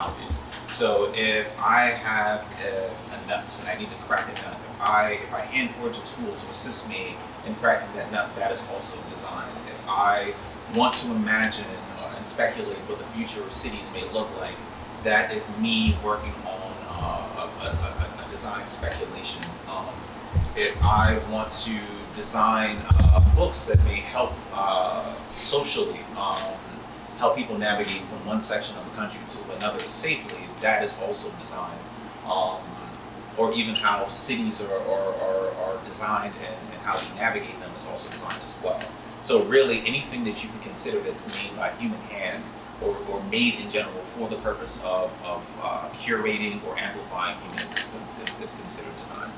analogies. So if I have a nut and I need to crack a nut, if I hand forge a tool to assist me in cracking that nut, that is also design. If I want to imagine and speculate what the future of cities may look like, that is me working on a design speculation. If I want to design books that may help socially, help people navigate from one section of the country to another safely, that is also design. Um, or even how cities are designed and how we navigate them is also design as well. So really anything that you can consider that's made by human hands or made in general for the purpose of curating or amplifying human existence is considered design.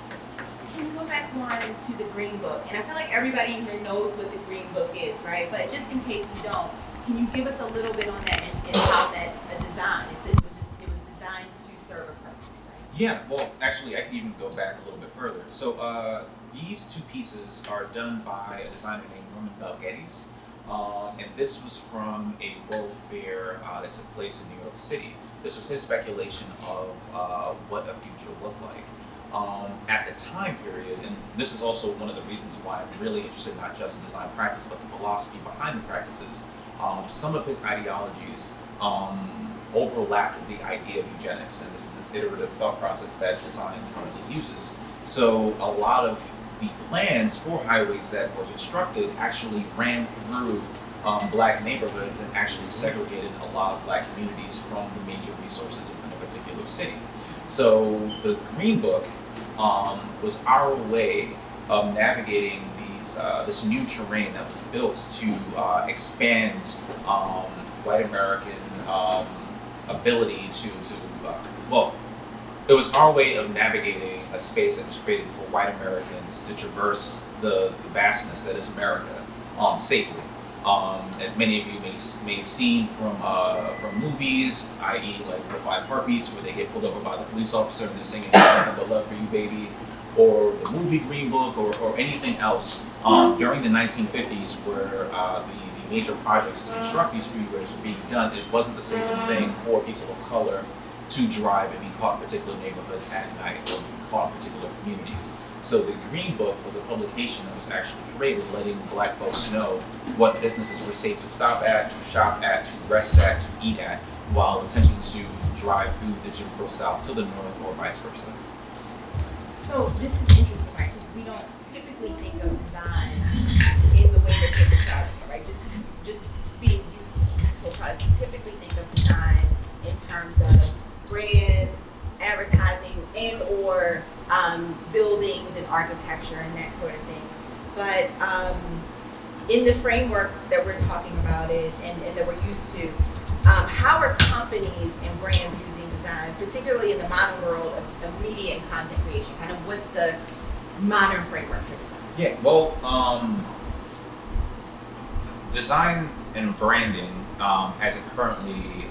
Can you go back more into the Green Book? And I feel like everybody in here knows what the Green Book is, right? But just in case you don't, can you give us a little bit on that and how that's a design? It was designed to serve a purpose, right? Yeah, well, actually, I can even go back a little bit further. So these two pieces are done by a designer named Norman Bell Geddes, and this was from a World Fair that took place in New York City. This was his speculation of what a future looked like. At the time period, and this is also one of the reasons why I'm really interested not just in design practice, but the philosophy behind the practices. Some of his ideologies overlap with the idea of eugenics and this iterative thought process that design currently uses. So a lot of the plans for highways that were constructed actually ran through black neighborhoods and actually segregated a lot of black communities from the major resources in a particular city. So the Green Book was our way of navigating this new terrain that was built to expand white American ability well, it was our way of navigating a space that was created for white Americans to traverse the vastness that is America safely. As many of you may have seen from movies, i.e. like The Five Heartbeats, where they get pulled over by the police officer and they're singing "Nothing But Love for You, Baby," or the movie Green Book, or anything else during the 1950s, where the major projects to construct these freeways were being done. It wasn't the safest thing for people of color to drive and be caught in particular neighborhoods at night or be caught in particular communities. So the Green Book was a publication that was actually created letting black folks know what businesses were safe to stop at, to shop at, to rest at, to eat at, while attempting to drive through the Jim Crow South to the north or vice versa. So this is interesting, right? Because we don't typically think of design in the way that they describe it, right? Just being useful products. We typically think of design in terms of brands, advertising, and or buildings and architecture and that sort of thing. But in the framework that we're talking about it and that we're used to, how are companies and brands using design, particularly in the modern world of media and content creation? Kind of what's the modern framework for design? Yeah, well, design and branding, as it currently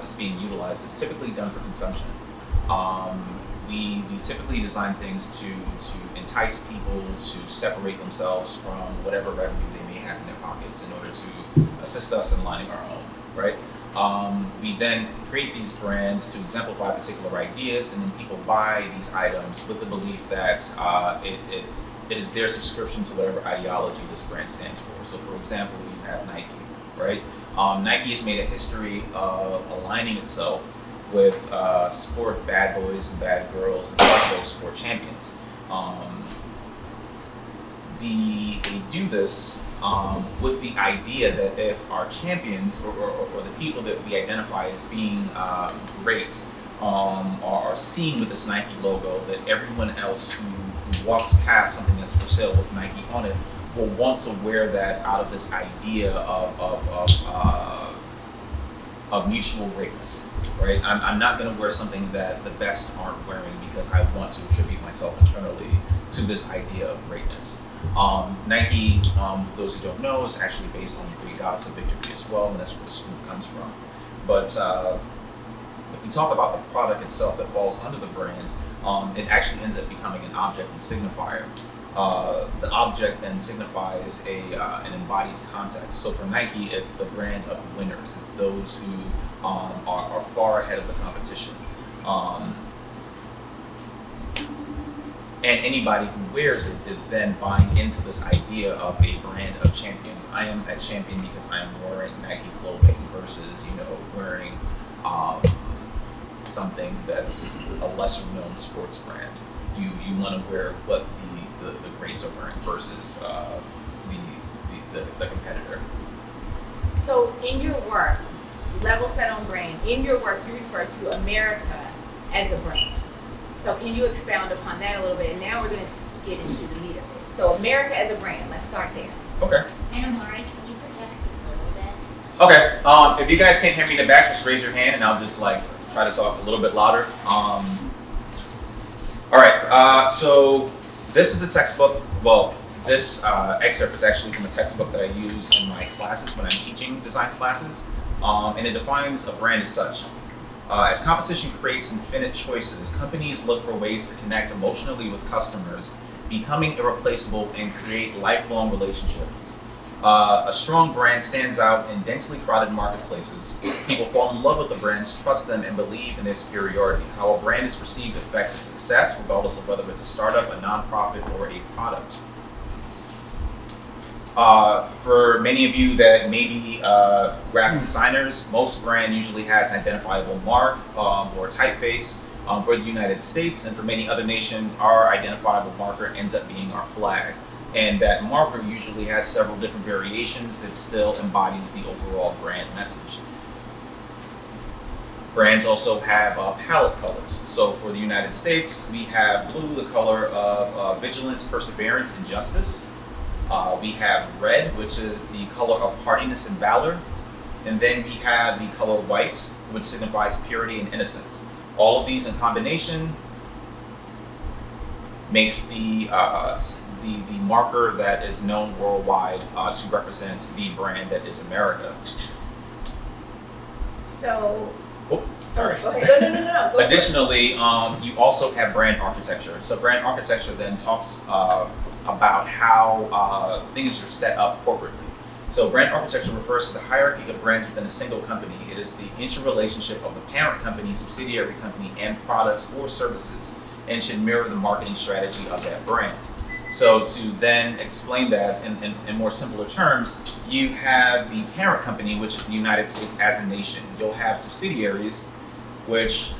is being utilized, is typically done for consumption. We typically design things to entice people to separate themselves from whatever revenue they may have in their pockets in order to assist us in lining our own, right? We then create these brands to exemplify particular ideas, and then people buy these items with the belief that it is their subscription to whatever ideology this brand stands for. So for example, you have Nike, right? Nike has made a history of aligning itself with sport bad boys and bad girls and also sport champions. They do this with the idea that if our champions or the people that we identify as being great are seen with this Nike logo, that everyone else who walks past something that's for sale with Nike on it will want to wear that out of this idea of mutual greatness, right? I'm not going to wear something that the best aren't wearing because I want to attribute myself internally to this idea of greatness. Nike, for those who don't know, is actually based on the Greek goddess of victory as well, and that's where the school comes from. But if we talk about the product itself that falls under the brand, it actually ends up becoming an object and signifier. The object then signifies an embodied context. So for Nike, it's the brand of winners. It's those who are far ahead of the competition. And anybody who wears it is then buying into this idea of a brand of champions. I am a champion because I am wearing Nike clothing versus, wearing something that's a lesser known sports brand. You want to wear what the greats are wearing versus the competitor. So in your work, level set on brand, in your work you refer to America as a brand. So can you expound upon that a little bit? And now we're going to get into the meat of it. So America as a brand, let's start there. Okay. And Omari, can you project a little bit? Okay. If you guys can't hear me in the back, just raise your hand and I'll just try to talk a little bit louder. All right. So this is a textbook. Well, this excerpt is actually from a textbook that I use in my classes when I'm teaching design classes. And it defines a brand as such. As competition creates infinite choices, companies look for ways to connect emotionally with customers, becoming irreplaceable and create lifelong relationships. A strong brand stands out in densely crowded marketplaces. People fall in love with the brands, trust them, and believe in their superiority. How a brand is perceived affects its success, regardless of whether it's a startup, a nonprofit, or a product. For many of you that may be graphic designers, most brand usually has an identifiable mark or typeface. For the United States and for many other nations, our identifiable marker ends up being our flag. And that marker usually has several different variations that still embodies the overall brand message. Brands also have palette colors. So for the United States, we have blue, the color of vigilance, perseverance, and justice. We have red, which is the color of hardiness and valor. And then we have the color white, which signifies purity and innocence. All of these in combination makes the marker that is known worldwide to represent the brand that is America. So, sorry. Go ahead. No. Go Additionally, you also have brand architecture. So brand architecture then talks about how things are set up corporately. So brand architecture refers to the hierarchy of brands within a single company. It is the interrelationship of the parent company, subsidiary company, and products or services, and should mirror the marketing strategy of that brand. So to then explain that in more simpler terms, you have the parent company, which is the United States as a nation. You'll have subsidiaries, which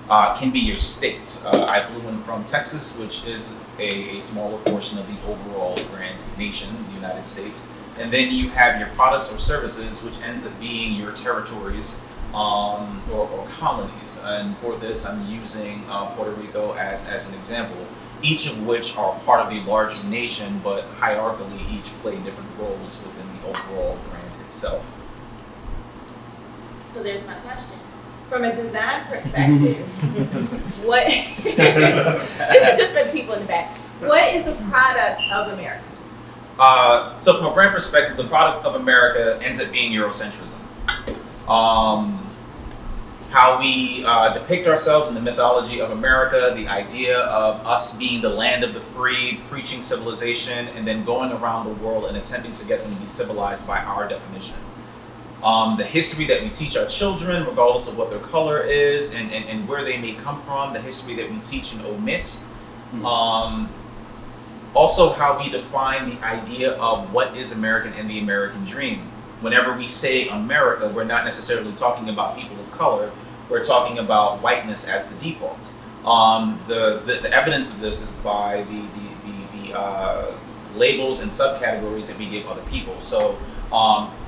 can be your states. I flew in from Texas, which is a smaller portion of the overall grand nation, the United States. And then you have your products or services, which ends up being your territories or colonies. And for this, I'm using Puerto Rico as an example, each of which are part of the larger nation, but hierarchically each play different roles within the overall brand itself. So there's my question. From a design perspective, what this is just for the people in the back. What is the product of America? So from a brand perspective, the product of America ends up being Eurocentrism. How we depict ourselves in the mythology of America, the idea of us being the land of the free, preaching civilization, and then going around the world and attempting to get them to be civilized by our definition. The history that we teach our children, regardless of what their color is and where they may come from, the history that we teach and omit. Also how we define the idea of what is American and the American dream. Whenever we say America, we're not necessarily talking about people of color, we're talking about whiteness as the default. The evidence of this is by the labels and subcategories that we give other people. So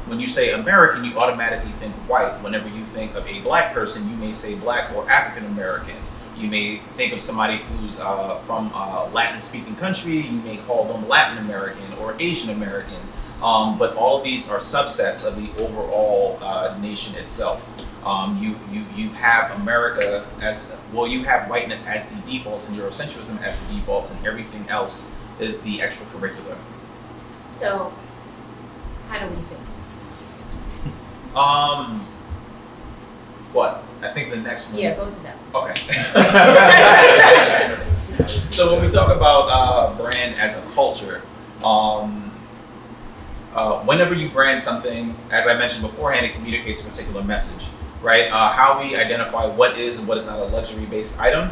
when you say American, you automatically think white. Whenever you think of a black person, you may say black or African American. You may think of somebody who's from a Latin-speaking country, you may call them Latin American or Asian American. But all of these are subsets of the overall nation itself. You have America as, well, you have whiteness as the default and Eurocentrism as the default, and everything else is the extracurricular. So, how do we think? What? I think the next one. Yeah, go to that. Okay. So when we talk about brand as a culture, Whenever you brand something, as I mentioned beforehand, it communicates a particular message, right? How we identify what is and what is not a luxury-based item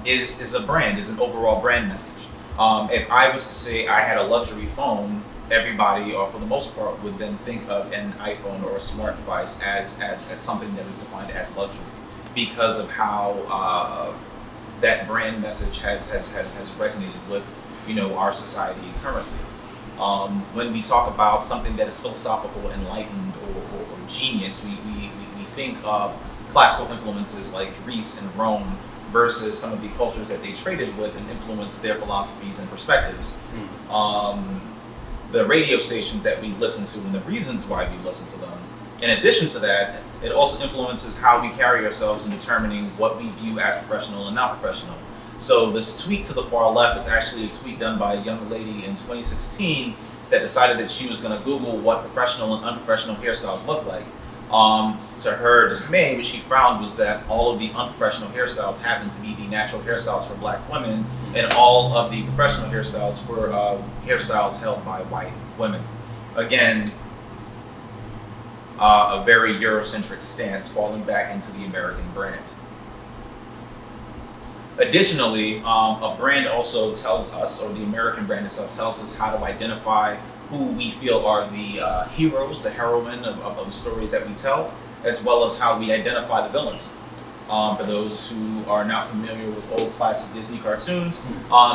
is a brand, is an overall brand message. If I was to say I had a luxury phone, everybody, or for the most part, would then think of an iPhone or a smart device as something that is defined as luxury, because of how that brand message has resonated with our society currently. When we talk about something that is philosophical, enlightened, or genius, we think of classical influences like Greece and Rome versus some of the cultures that they traded with and influenced their philosophies and perspectives. The radio stations that we listen to and the reasons why we listen to them. In addition to that, it also influences how we carry ourselves in determining what we view as professional and not professional. So this tweet to the far left is actually a tweet done by a young lady in 2016 that decided that she was going to Google what professional and unprofessional hairstyles look like. To her dismay, what she found was that all of the unprofessional hairstyles happened to be the natural hairstyles for Black women, and all of the professional hairstyles were hairstyles held by white women. Again, a very Eurocentric stance, falling back into the American brand. Additionally, a brand also tells us, or the American brand itself tells us, how to identify who we feel are the heroes, the heroine of the stories that we tell, as well as how we identify the villains. For those who are not familiar with old classic Disney cartoons,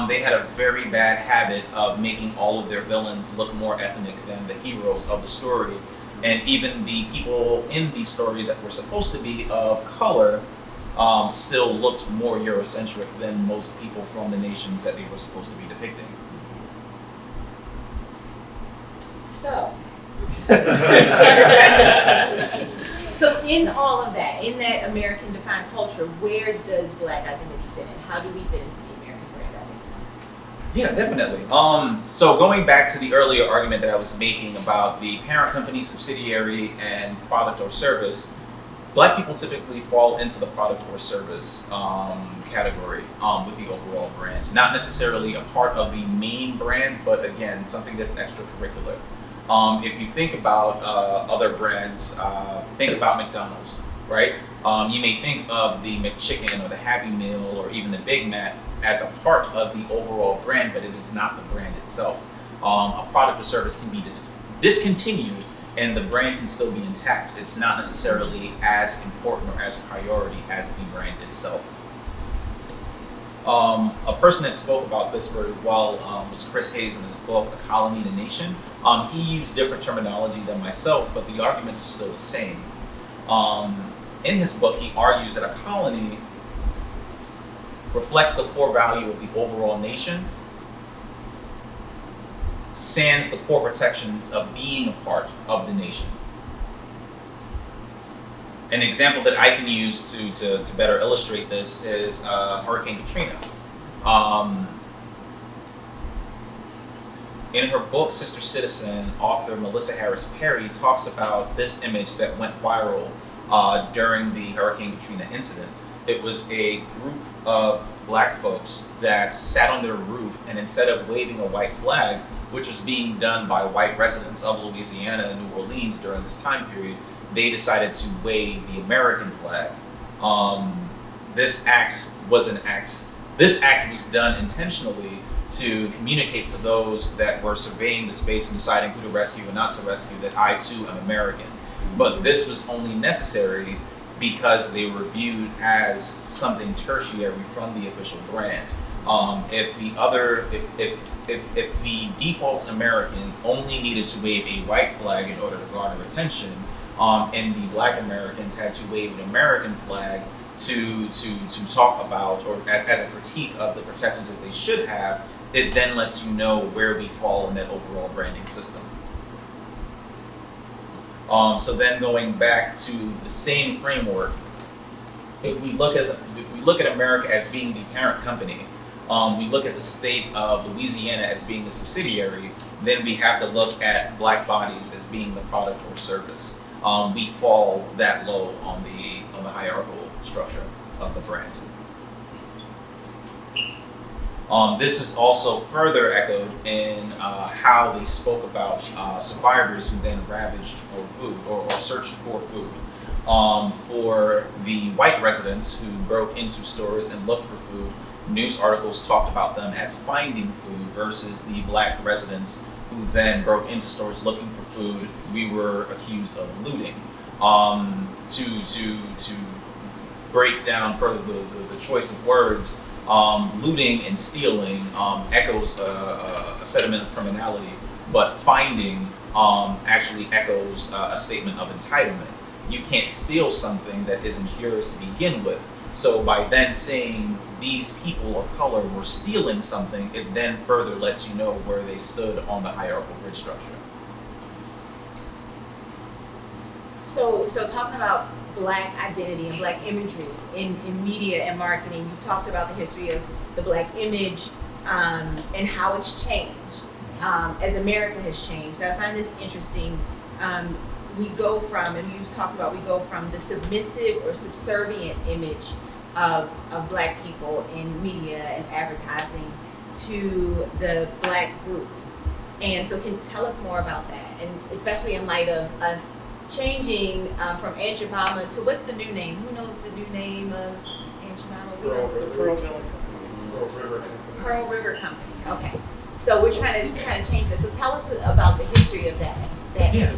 they had a very bad habit of making all of their villains look more ethnic than the heroes of the story. And even the people in these stories that were supposed to be of color still looked more Eurocentric than most people from the nations that they were supposed to be depicting. So, so in all of that, in that American defined culture, where does Black identity fit in? How do we fit into the American brand identity? Yeah, definitely. So going back to the earlier argument that I was making about the parent company, subsidiary, and product or service, Black people typically fall into the product or service category with the overall brand. Not necessarily a part of the main brand, but again, something that's extracurricular. If you think about other brands, think about McDonald's, right? You may think of the McChicken or the Happy Meal or even the Big Mac as a part of the overall brand, but it is not the brand itself. A product or service can be discontinued and the brand can still be intact. It's not necessarily as important or as priority as the brand itself. A person that spoke about this very well was Chris Hayes in his book, A Colony and a Nation. He used different terminology than myself, but the arguments are still the same. In his book, he argues that a colony reflects the core value of the overall nation, sans the core protections of being a part of the nation. An example that I can use to better illustrate this is Hurricane Katrina. In her book, Sister Citizen, author Melissa Harris Perry talks about this image that went viral during the Hurricane Katrina incident. It was a group of Black folks that sat on their roof, and instead of waving a white flag, which was being done by white residents of Louisiana and New Orleans during this time period, they decided to wave the American flag. This act was done intentionally to communicate to those that were surveying the space and deciding who to rescue and not to rescue that I too am American. But this was only necessary because they were viewed as something tertiary from the official brand. If the default American only needed to wave a white flag in order to garner attention, and the Black Americans had to wave an American flag to talk about, or as a critique of the protections that they should have, it then lets you know where we fall in that overall branding system. So then going back to the same framework, if we look at America as being the parent company, we look at the state of Louisiana as being the subsidiary, then we have to look at Black bodies as being the product or service. We fall that low on the hierarchical structure of the brand. This is also further echoed in how they spoke about survivors who then ravaged for food or searched for food. For the white residents who broke into stores and looked for food, news articles talked about them as finding food versus the black residents who then broke into stores looking for food. We were accused of looting. To break down further the choice of words, looting and stealing echoes a sentiment of criminality, but finding actually echoes a statement of entitlement. You can't steal something that isn't yours to begin with. So by then saying these people of color were stealing something, it then further lets you know where they stood on the hierarchical grid structure. So talking about black identity and black imagery in media and marketing, you talked about the history of the black image and how it's changed as America has changed. So I find this interesting. We go from, and you talked about, we go from the submissive or subservient image of black people in media and advertising to the black brute. And so can you tell us more about that? And especially in light of us changing from Aunt Jemima to, what's the new name? Who knows the new name of Aunt Jemima? Pearl River Company. Okay. So we're trying to change that. So tell us about the history of that. Yeah.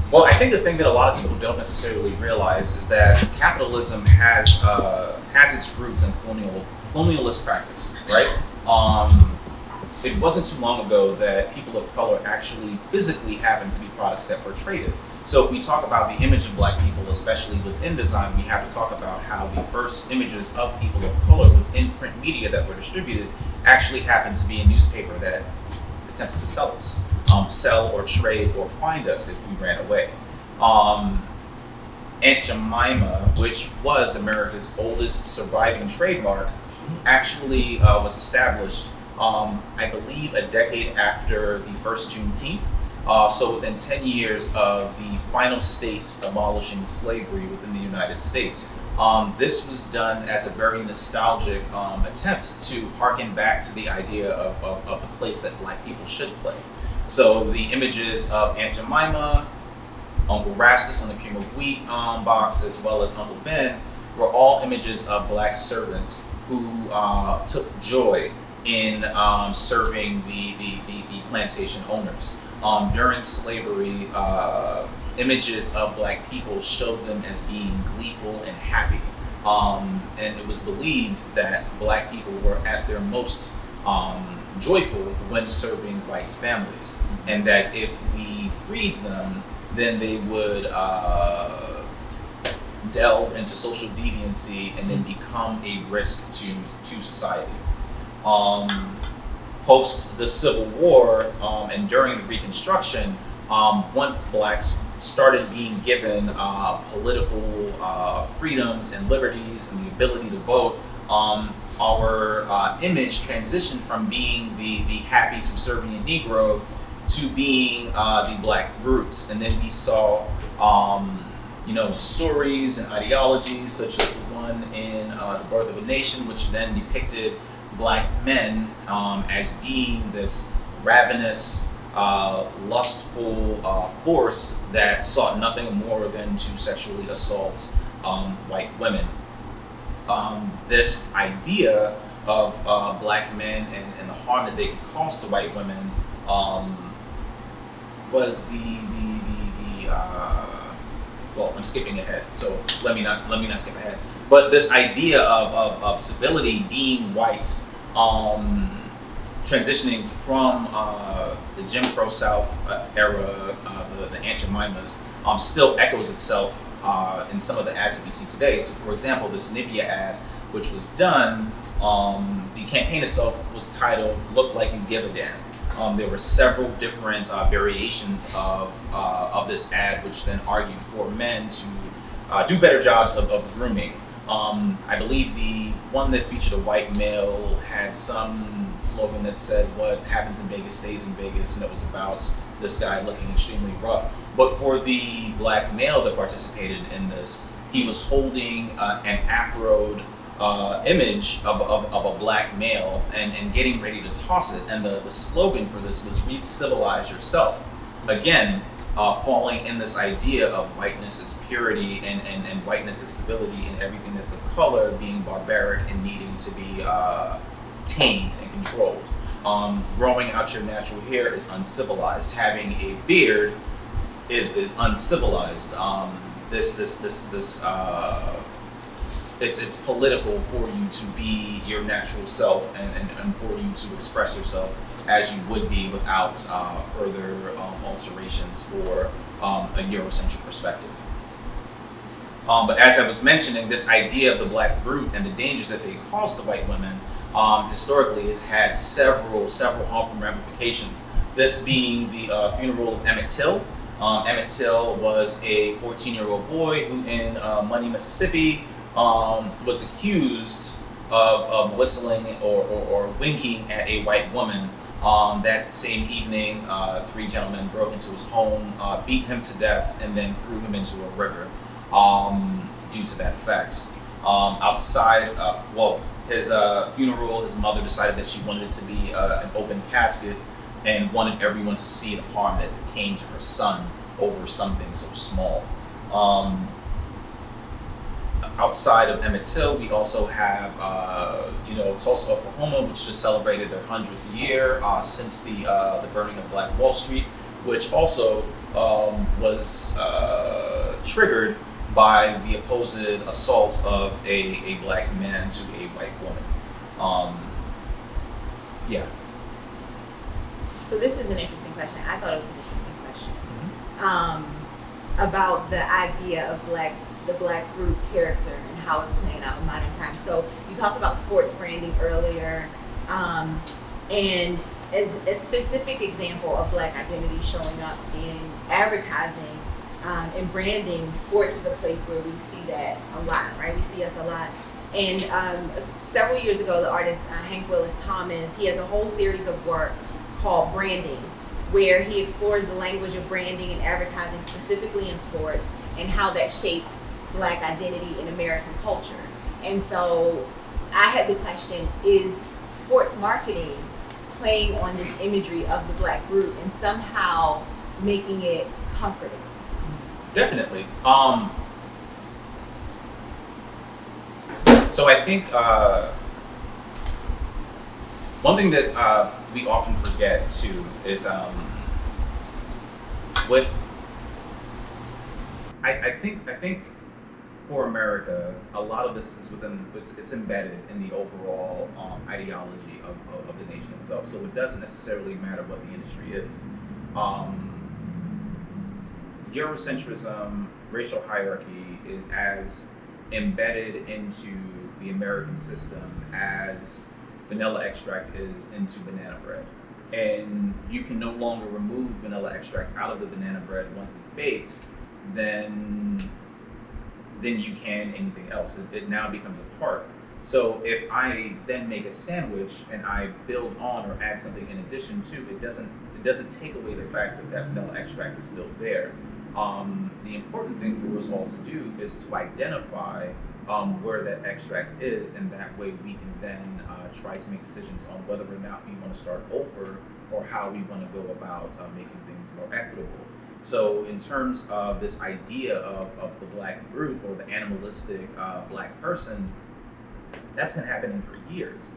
Well, I think the thing that a lot of people don't necessarily realize is that capitalism has its roots in colonialist practice, right? It wasn't too long ago that people of color actually physically happened to be products that were traded. So if we talk about the image of black people, especially within design, we have to talk about how the first images of people of color within print media that were distributed actually happened to be a newspaper that attempted to sell us. Sell or trade or find us if we ran away. Aunt Jemima, which was America's oldest surviving trademark, actually was established, I believe, a decade after the first Juneteenth. So within 10 years of the final states abolishing slavery within the United States. This was done as a very nostalgic attempt to harken back to the idea of the place that black people should play. So the images of Aunt Jemima, Uncle Rastus on the cream of wheat box, as well as Uncle Ben, were all images of black servants who took joy in serving the plantation owners. During slavery, images of black people showed them as being gleeful and happy. And it was believed that black people were at their most joyful when serving white families, and that if we freed them, then they would delve into social deviancy and then become a risk to society. Post the Civil War and during the Reconstruction, once blacks started being given political freedoms and liberties and the ability to vote, our image transitioned from being the happy subservient Negro to being the black brutes. And then we saw stories and ideologies such as the one in The Birth of a Nation, which then depicted black men as being this ravenous, lustful force that sought nothing more than to sexually assault white women. This idea of black men and the harm that they could cause to white women was well, I'm skipping ahead, so let me not skip ahead. But this idea of civility being white, transitioning from the Jim Crow South era, the Aunt Jemimas, still echoes itself in some of the ads that we see today. So for example, this Nivea ad, which was done, the campaign itself was titled "Look Like You Give a Damn." There were several different variations of this ad, which then argued for men to do better jobs of grooming. I believe the one that featured a white male had some slogan that said, "What happens in Vegas stays in Vegas," and it was about this guy looking extremely rough. But for the black male that participated in this, he was holding an afroed image of a black male and getting ready to toss it. And the slogan for this was "Re-civilize yourself." Again, falling in this idea of whiteness as purity and whiteness as civility, and everything that's of color being barbaric and needing to be tamed and controlled. Growing out your natural hair is uncivilized. Having a beard is uncivilized. It's political for you to be your natural self and for you to express yourself as you would be without further alterations for a Eurocentric perspective. But as I was mentioning, this idea of the black brute and the dangers that they cause to white women historically has had several harmful ramifications. This being the funeral of Emmett Till. Emmett Till was a 14-year-old boy who in Money, Mississippi was accused of whistling or winking at a white woman. That same evening, 3 gentlemen broke into his home, beat him to death, and then threw him into a river due to that fact. Outside, his funeral, his mother decided that she wanted it to be an open casket and wanted everyone to see the harm that came to her son over something so small. Outside of Emmett Till, we also have, Tulsa, Oklahoma, which just celebrated their 100th year since the burning of Black Wall Street, which also was triggered by the supposed assault of a black man to a white woman. Yeah. So this is an interesting question. I thought it was an interesting question. About the idea of the black brute character and how it's playing out in modern times. So you talked about sports branding earlier, and as a specific example of black identity showing up in advertising and branding, sports is a place where we see that a lot, right? We see us a lot. And several years ago, the artist Hank Willis Thomas, he has a whole series of work called Branding, where he explores the language of branding and advertising specifically in sports and how that shapes black identity in American culture. And so I had the question, is sports marketing playing on this imagery of the black brute and somehow making it comforting? Definitely. So I think one thing that we often forget too is I think for America, a lot of this is it's embedded in the overall ideology of the nation itself. So it doesn't necessarily matter what the industry is. Eurocentrism, racial hierarchy is as embedded into the American system as vanilla extract is into banana bread. And you can no longer remove vanilla extract out of the banana bread once it's baked, then you can anything else. It now becomes a part. So if I then make a sandwich and I build on or add something in addition to, it doesn't take away the fact that vanilla extract is still there. The important thing for us all to do is to identify where that extract is, and that way we can then try to make decisions on whether or not we want to start over or how we want to go about making things more equitable. So in terms of this idea of the black brute or the animalistic black person, that's been happening for years.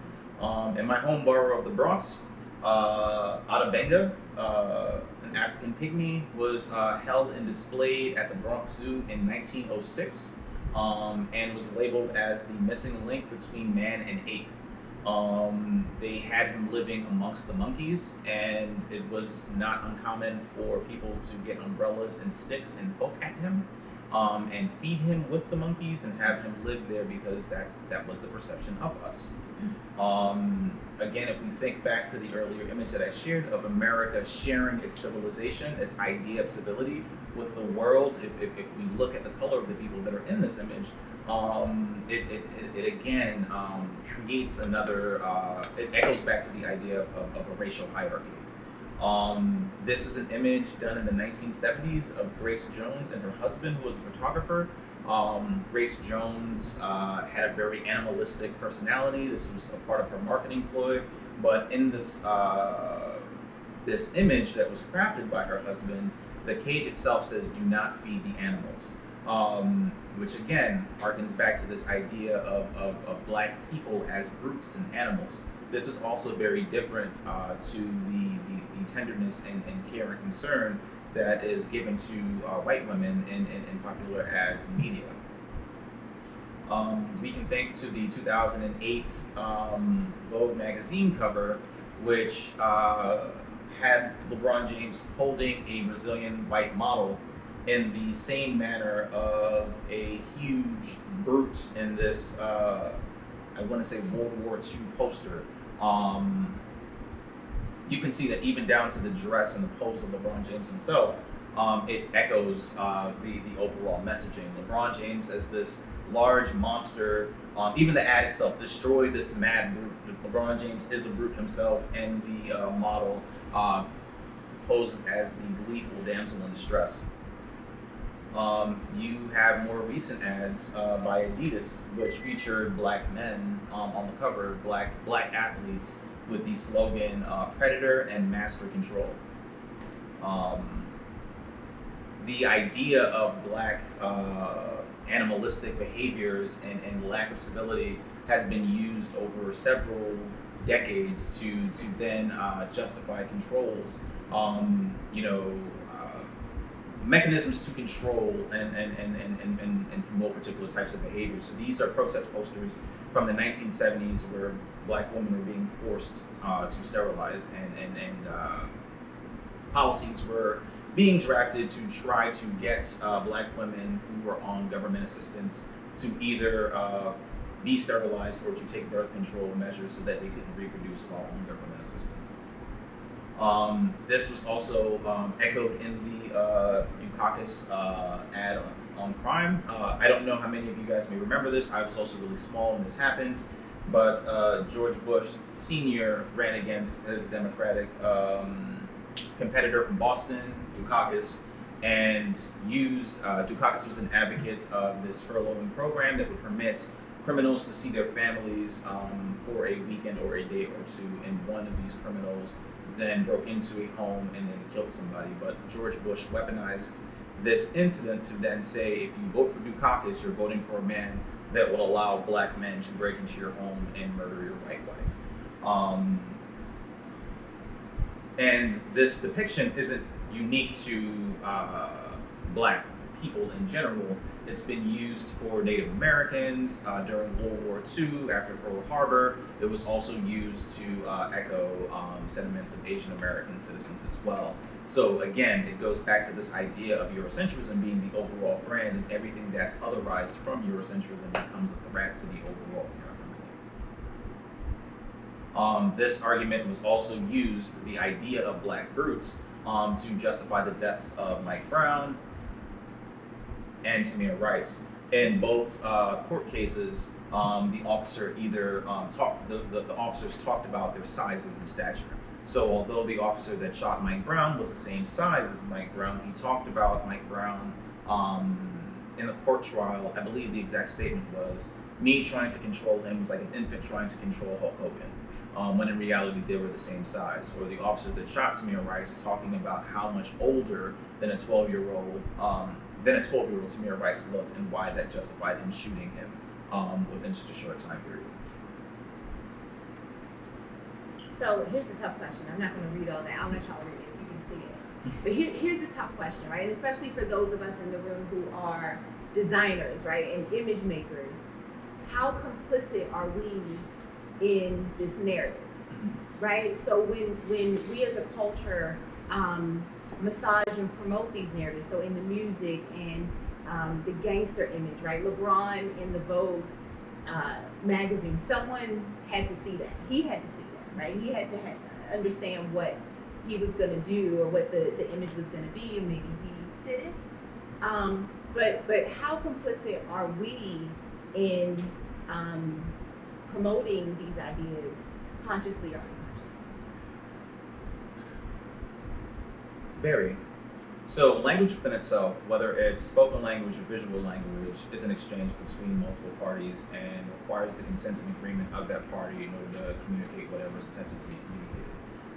In my home borough of the Bronx, Adabenga, an African pygmy, was held and displayed at the Bronx Zoo in 1906 and was labeled as the missing link between man and ape. They had him living amongst the monkeys, and it was not uncommon for people to get umbrellas and sticks and poke at him and feed him with the monkeys and have him live there because that was the perception of us. Again, if we think back to the earlier image that I shared of America sharing its civilization, its idea of civility with the world, if we look at the color of the people that are in this image, it again creates another, it echoes back to the idea of a racial hierarchy. This is an image done in the 1970s of Grace Jones and her husband, who was a photographer, Grace Jones had a very animalistic personality. This was a part of her marketing ploy. But in this image that was crafted by her husband, the cage itself says, "Do not feed the animals," which again harkens back to this idea of black people as brutes and animals. This is also very different to the tenderness and care and concern that is given to white women in popular ads and media. We can think to the 2008 Vogue magazine cover, which had LeBron James holding a Brazilian white model in the same manner of a huge brute in this, I want to say, World War II poster. You can see that even down to the dress and the pose of LeBron James himself, it echoes the overall messaging. LeBron James as this large monster, even the ad itself, destroy this mad brute. LeBron James is a brute himself, and the model poses as the gleeful damsel in distress. You have more recent ads by Adidas, which featured black men on the cover, black athletes, with the slogan "Predator and Master Control." The idea of black animalistic behaviors and lack of civility has been used over several decades to then justify controls. Mechanisms to control and promote particular types of behaviors. So these are protest posters from the 1970s where black women were being forced to sterilize, and policies were being drafted to try to get black women who were on government assistance to either be sterilized or to take birth control measures so that they couldn't reproduce while on government assistance. This was also echoed in the Dukakis ad on crime. I don't know how many of you guys may remember this. I was also really small when this happened, but George Bush Sr. ran against his Democratic competitor from Boston, Dukakis, and used, Dukakis was an advocate of this furloughing program that would permit criminals to see their families for a weekend or a day or two, and one of these criminals then broke into a home and then killed somebody. But George Bush weaponized this incident to then say, if you vote for Dukakis, you're voting for a man that will allow black men to break into your home and murder your white wife. And this depiction isn't unique to black people in general. It's been used for Native Americans during World War II after Pearl Harbor. It was also used to echo sentiments of Asian American citizens as well. So again, it goes back to this idea of Eurocentrism being the overall brand, and everything that's otherized from Eurocentrism becomes a threat to the overall American. This argument was also used, the idea of black brutes, to justify the deaths of Mike Brown and Tamir Rice. In both court cases, the officer either the officers talked about their sizes and stature. So although the officer that shot Mike Brown was the same size as Mike Brown, he talked about Mike Brown in the court trial. I believe the exact statement was, me trying to control him was like an infant trying to control Hulk Hogan, when in reality they were the same size. Or the officer that shot Tamir Rice talking about how much older than a 12-year-old Tamir Rice looked, and why that justified him shooting him within such a short time period. So here's a tough question. I'm not going to read all that. I'll let y'all read it. You can see it. But here's a tough question, right? And especially for those of us in the room who are designers, right, and image makers. How complicit are we in this narrative, right? So when we as a culture massage and promote these narratives, so in the music and the gangster image, right? LeBron in the Vogue magazine, someone had to see that. He had to see that, right? He had to understand what he was going to do or what the image was going to be, and maybe he did it. But how complicit are we in promoting these ideas consciously or unconsciously? Very. So language within itself, whether it's spoken language or visual language, is an exchange between multiple parties and requires the consent and agreement of that party in order to communicate whatever is attempted to be communicated.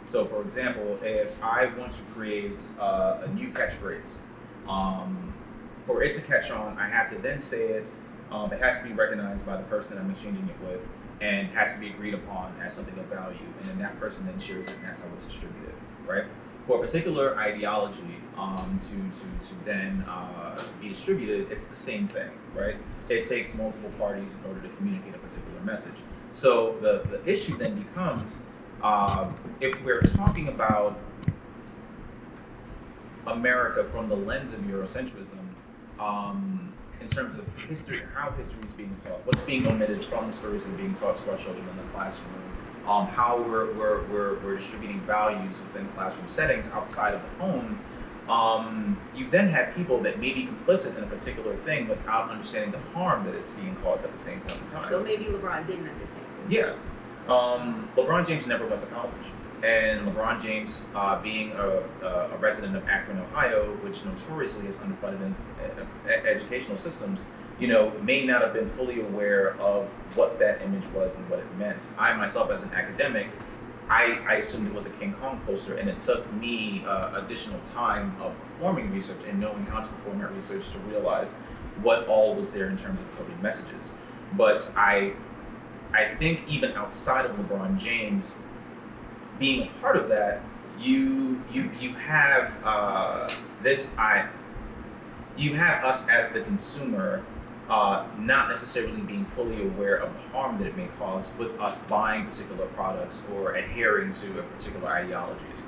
So for example, if I want to create a new catchphrase, for it to catch on, I have to then say it. It has to be recognized by the person I'm exchanging it with, and has to be agreed upon as something of value, and then that person then shares it, and that's how it's distributed, right? For a particular ideology to then be distributed, it's the same thing, right? It takes multiple parties in order to communicate a particular message. So the issue then becomes, if we're talking about America from the lens of Eurocentrism, in terms of history, how history is being taught, what's being omitted from the stories that are being taught to our children in the classroom, how we're distributing values within classroom settings outside of the home, you then have people that may be complicit in a particular thing without understanding the harm that it's being caused at the same point in time. So maybe LeBron didn't understand. Yeah. LeBron James never went to college. And LeBron James, being a resident of Akron, Ohio, which notoriously is underfunded educational systems, may not have been fully aware of what that image was and what it meant. I myself, as an academic, I assumed it was a King Kong poster, and it took me additional time of performing research and knowing how to perform that research to realize what all was there in terms of coded messages. But I think even outside of LeBron James, being a part of that, you have you have us as the consumer not necessarily being fully aware of the harm that it may cause with us buying particular products or adhering to a particular ideologies.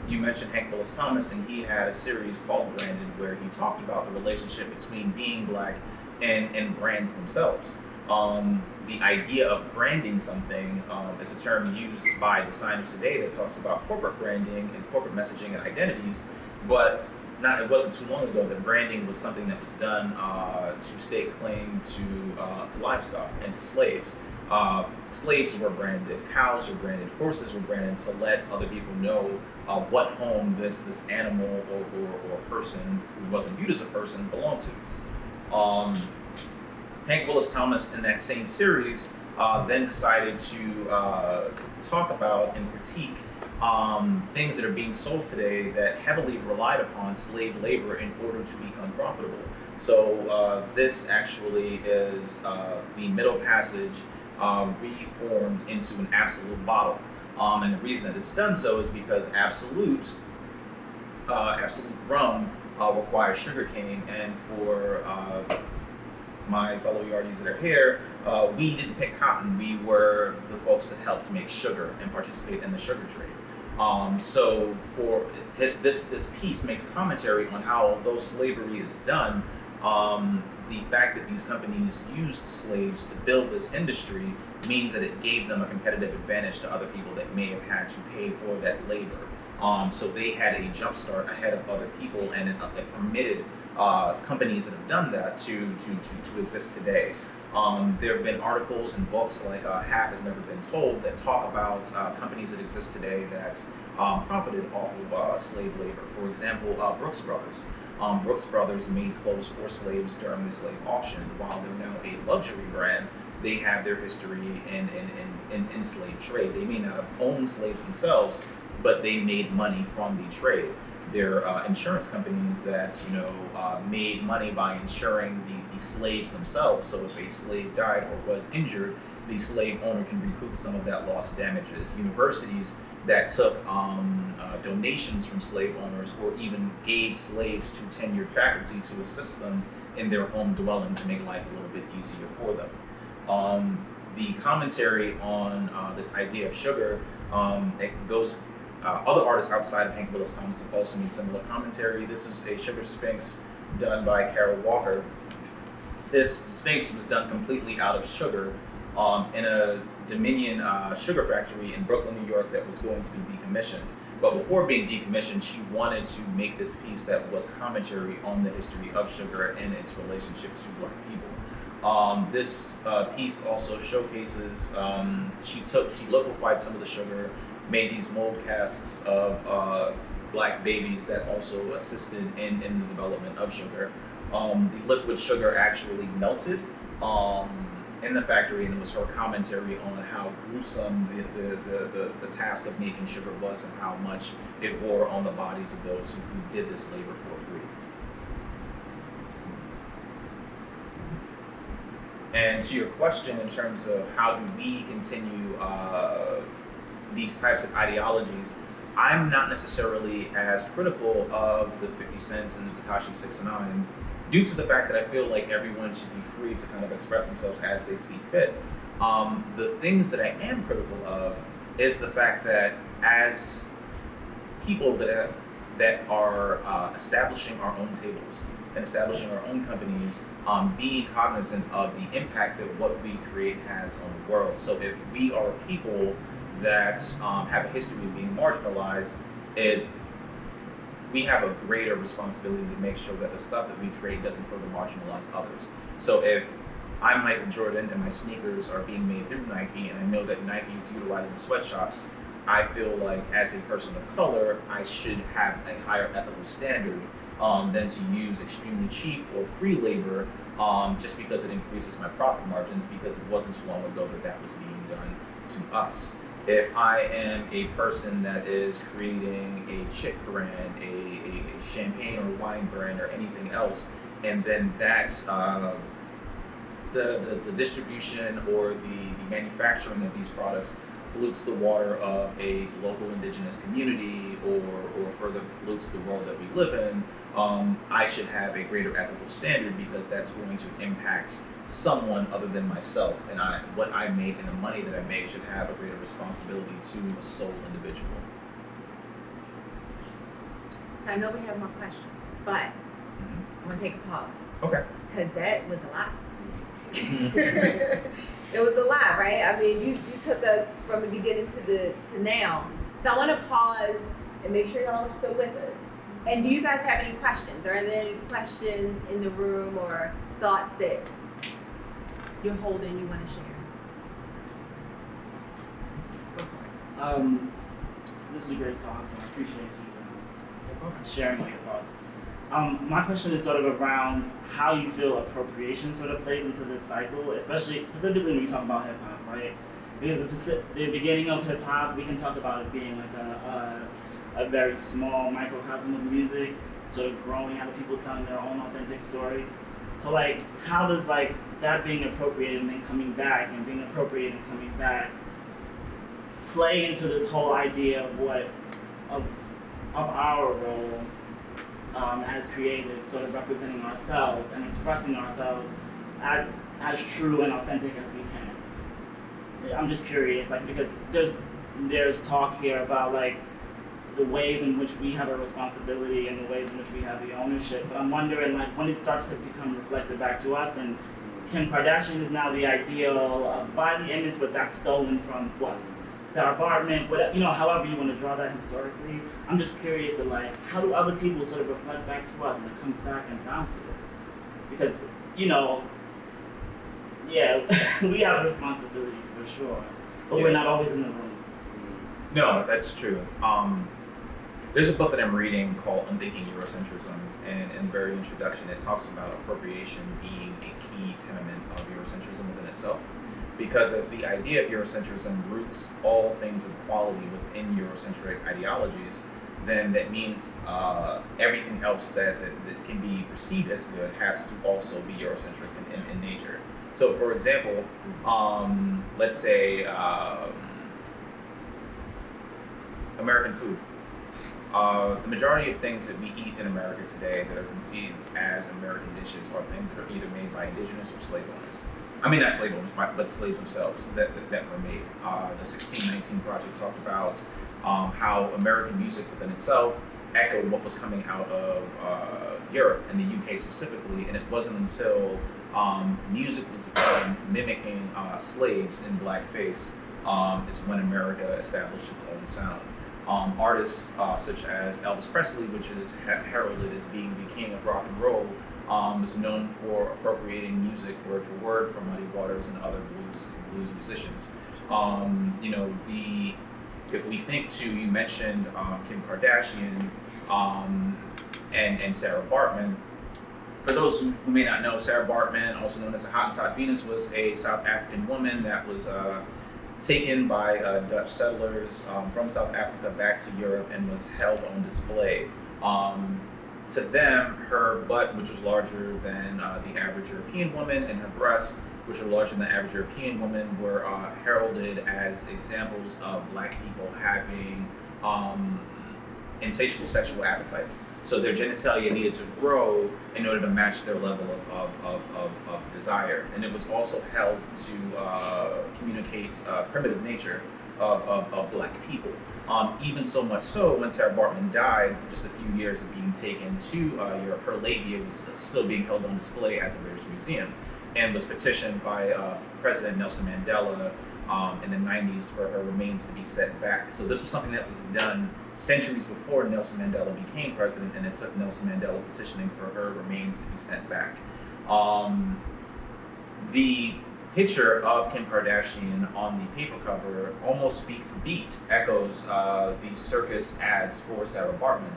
You mentioned Hank Willis Thomas, and he had a series called Branded where he talked about the relationship between being black and brands themselves. The idea of branding something is a term used by designers today that talks about corporate branding and corporate messaging and identities, but it wasn't too long ago that branding was something that was done to stake claim to livestock and to slaves. Slaves were branded, cows were branded, horses were branded to let other people know what home this animal or person who wasn't viewed as a person belonged to. Hank Willis Thomas, in that same series, then decided to talk about and critique things that are being sold today that heavily relied upon slave labor in order to become profitable. So this actually is the Middle Passage reformed into an absolute bottle. And the reason that it's done so is because absolute rum requires sugar cane, and for my fellow Yardies that are here, we didn't pick cotton. We were the folks that helped make sugar and participate in the sugar trade. So for this piece makes commentary on how, although slavery is done, the fact that these companies used slaves to build this industry means that it gave them a competitive advantage to other people that may have had to pay for that labor. So they had a jump start ahead of other people, and it permitted companies that have done that to exist today. There have been articles and books like Half Has Never Been Told that talk about companies that exist today that profited off of slave labor. For example, Brooks Brothers. Brooks Brothers made clothes for slaves during the slave auction. While they're now a luxury brand, they have their history in slave trade. They may not have owned slaves themselves, but they made money from the trade. They're insurance companies that made money by insuring the slaves themselves. So if a slave died or was injured, the slave owner can recoup some of that lost damages. Universities that took donations from slave owners or even gave slaves to tenured faculty to assist them in their home dwelling to make life a little bit easier for them. The commentary on this idea of sugar, it goes. Other artists outside of Hank Willis Thomas have also made similar commentary. This is a sugar Sphinx done by Carol Walker. This Sphinx was done completely out of sugar in a Dominion sugar factory in Brooklyn, New York that was going to be decommissioned. But before being decommissioned, she wanted to make this piece that was commentary on the history of sugar and its relationship to Black people. This piece also showcases, she liquefied some of the sugar, made these mold casts of black babies that also assisted in the development of sugar. The liquid sugar actually melted in the factory, and it was her commentary on how gruesome the task of making sugar was and how much it wore on the bodies of those who did this labor for free. And to your question in terms of how do we continue these types of ideologies, I'm not necessarily as critical of the 50 Cents and the Tekashi 6ix9ines due to the fact that I feel like everyone should be free to kind of express themselves as they see fit. The things that I am critical of is the fact that as people that are establishing our own tables and establishing our own companies, being cognizant of the impact that what we create has on the world. So if we are people that have a history of being marginalized, we have a greater responsibility to make sure that the stuff that we create doesn't further marginalize others. So if I'm Michael Jordan and my sneakers are being made through Nike, and I know that Nike is utilizing sweatshops, I feel like as a person of color, I should have a higher ethical standard than to use extremely cheap or free labor just because it increases my profit margins, because it wasn't too long ago that that was being done to us. If I am a person that is creating a chick brand, a champagne or wine brand or anything else, and then that's the distribution or the manufacturing of these products pollutes the water of a local indigenous community or further pollutes the world that we live in, I should have a greater ethical standard because that's going to impact someone other than myself, and what I make and the money that I make should have a greater responsibility to a sole individual. So I know we have more questions, but I'm gonna take a pause. Okay. Because that was a lot. It was a lot, right? I mean, you took us from the beginning to now. So I want to pause and make sure y'all are still with us. And do you guys have any questions? Are there any questions in the room or thoughts that you're holding you want to share? Go for it. This is a great talk, so I appreciate you sharing all your thoughts. My question is sort of around how you feel appropriation sort of plays into this cycle, specifically when we talk about hip hop, right? Because the beginning of hip hop, we can talk about it being like a very small microcosm of music, sort of growing out of people telling their own authentic stories. So like, how does like that being appropriated and then coming back and being appropriated and coming back play into this whole idea of our role as creatives, sort of representing ourselves and expressing ourselves as true and authentic as we can? I'm just curious, like, because there's talk here about like the ways in which we have a responsibility and the ways in which we have the ownership. But I'm wondering, like, when it starts to become reflected back to us, and Kim Kardashian is now the ideal of body image, but that's stolen from what? Sarah Bartlett, whatever, however you want to draw that historically. I'm just curious of like, how do other people sort of reflect back to us and it comes back and bounces? Because, we have a responsibility for sure, but we're not always in the room. No, that's true. There's a book that I'm reading called Unthinking Eurocentrism, and in the very introduction it talks about appropriation being a key tenement of Eurocentrism within itself. Because if the idea of Eurocentrism roots all things of quality within Eurocentric ideologies, then that means everything else that can be perceived as good has to also be Eurocentric in nature. So for example, let's say American food. The majority of things that we eat in America today that are conceived as American dishes are things that are either made by indigenous or slave owners. I mean, not slave owners, but slaves themselves that were made. The 1619 Project talked about how American music within itself echoed what was coming out of Europe and the UK specifically, and it wasn't until music was done mimicking slaves in blackface is when America established its own sound. Artists such as Elvis Presley, which is heralded as being the king of rock and roll, is known for appropriating music word for word from Muddy Waters and other blues musicians. If we think to, you mentioned Kim Kardashian, and Sarah Bartman. For those who may not know, Sarah Bartman, also known as the Hottentot Venus, was a South African woman that was taken by Dutch settlers from South Africa back to Europe and was held on display. To them, her butt, which was larger than the average European woman, and her breasts, which were larger than the average European woman, were heralded as examples of Black people having insatiable sexual appetites. So their genitalia needed to grow in order to match their level of desire. And it was also held to communicate primitive nature of Black people. Even so much so, when Sarah Bartman died, just a few years of being taken to Europe, her labia was still being held on display at the British Museum, and was petitioned by President Nelson Mandela in the 90s for her remains to be sent back. So this was something that was done centuries before Nelson Mandela became president, and it took Nelson Mandela petitioning for her remains to be sent back. The picture of Kim Kardashian on the paper cover, almost beat for beat, echoes the circus ads for Sarah Bartman.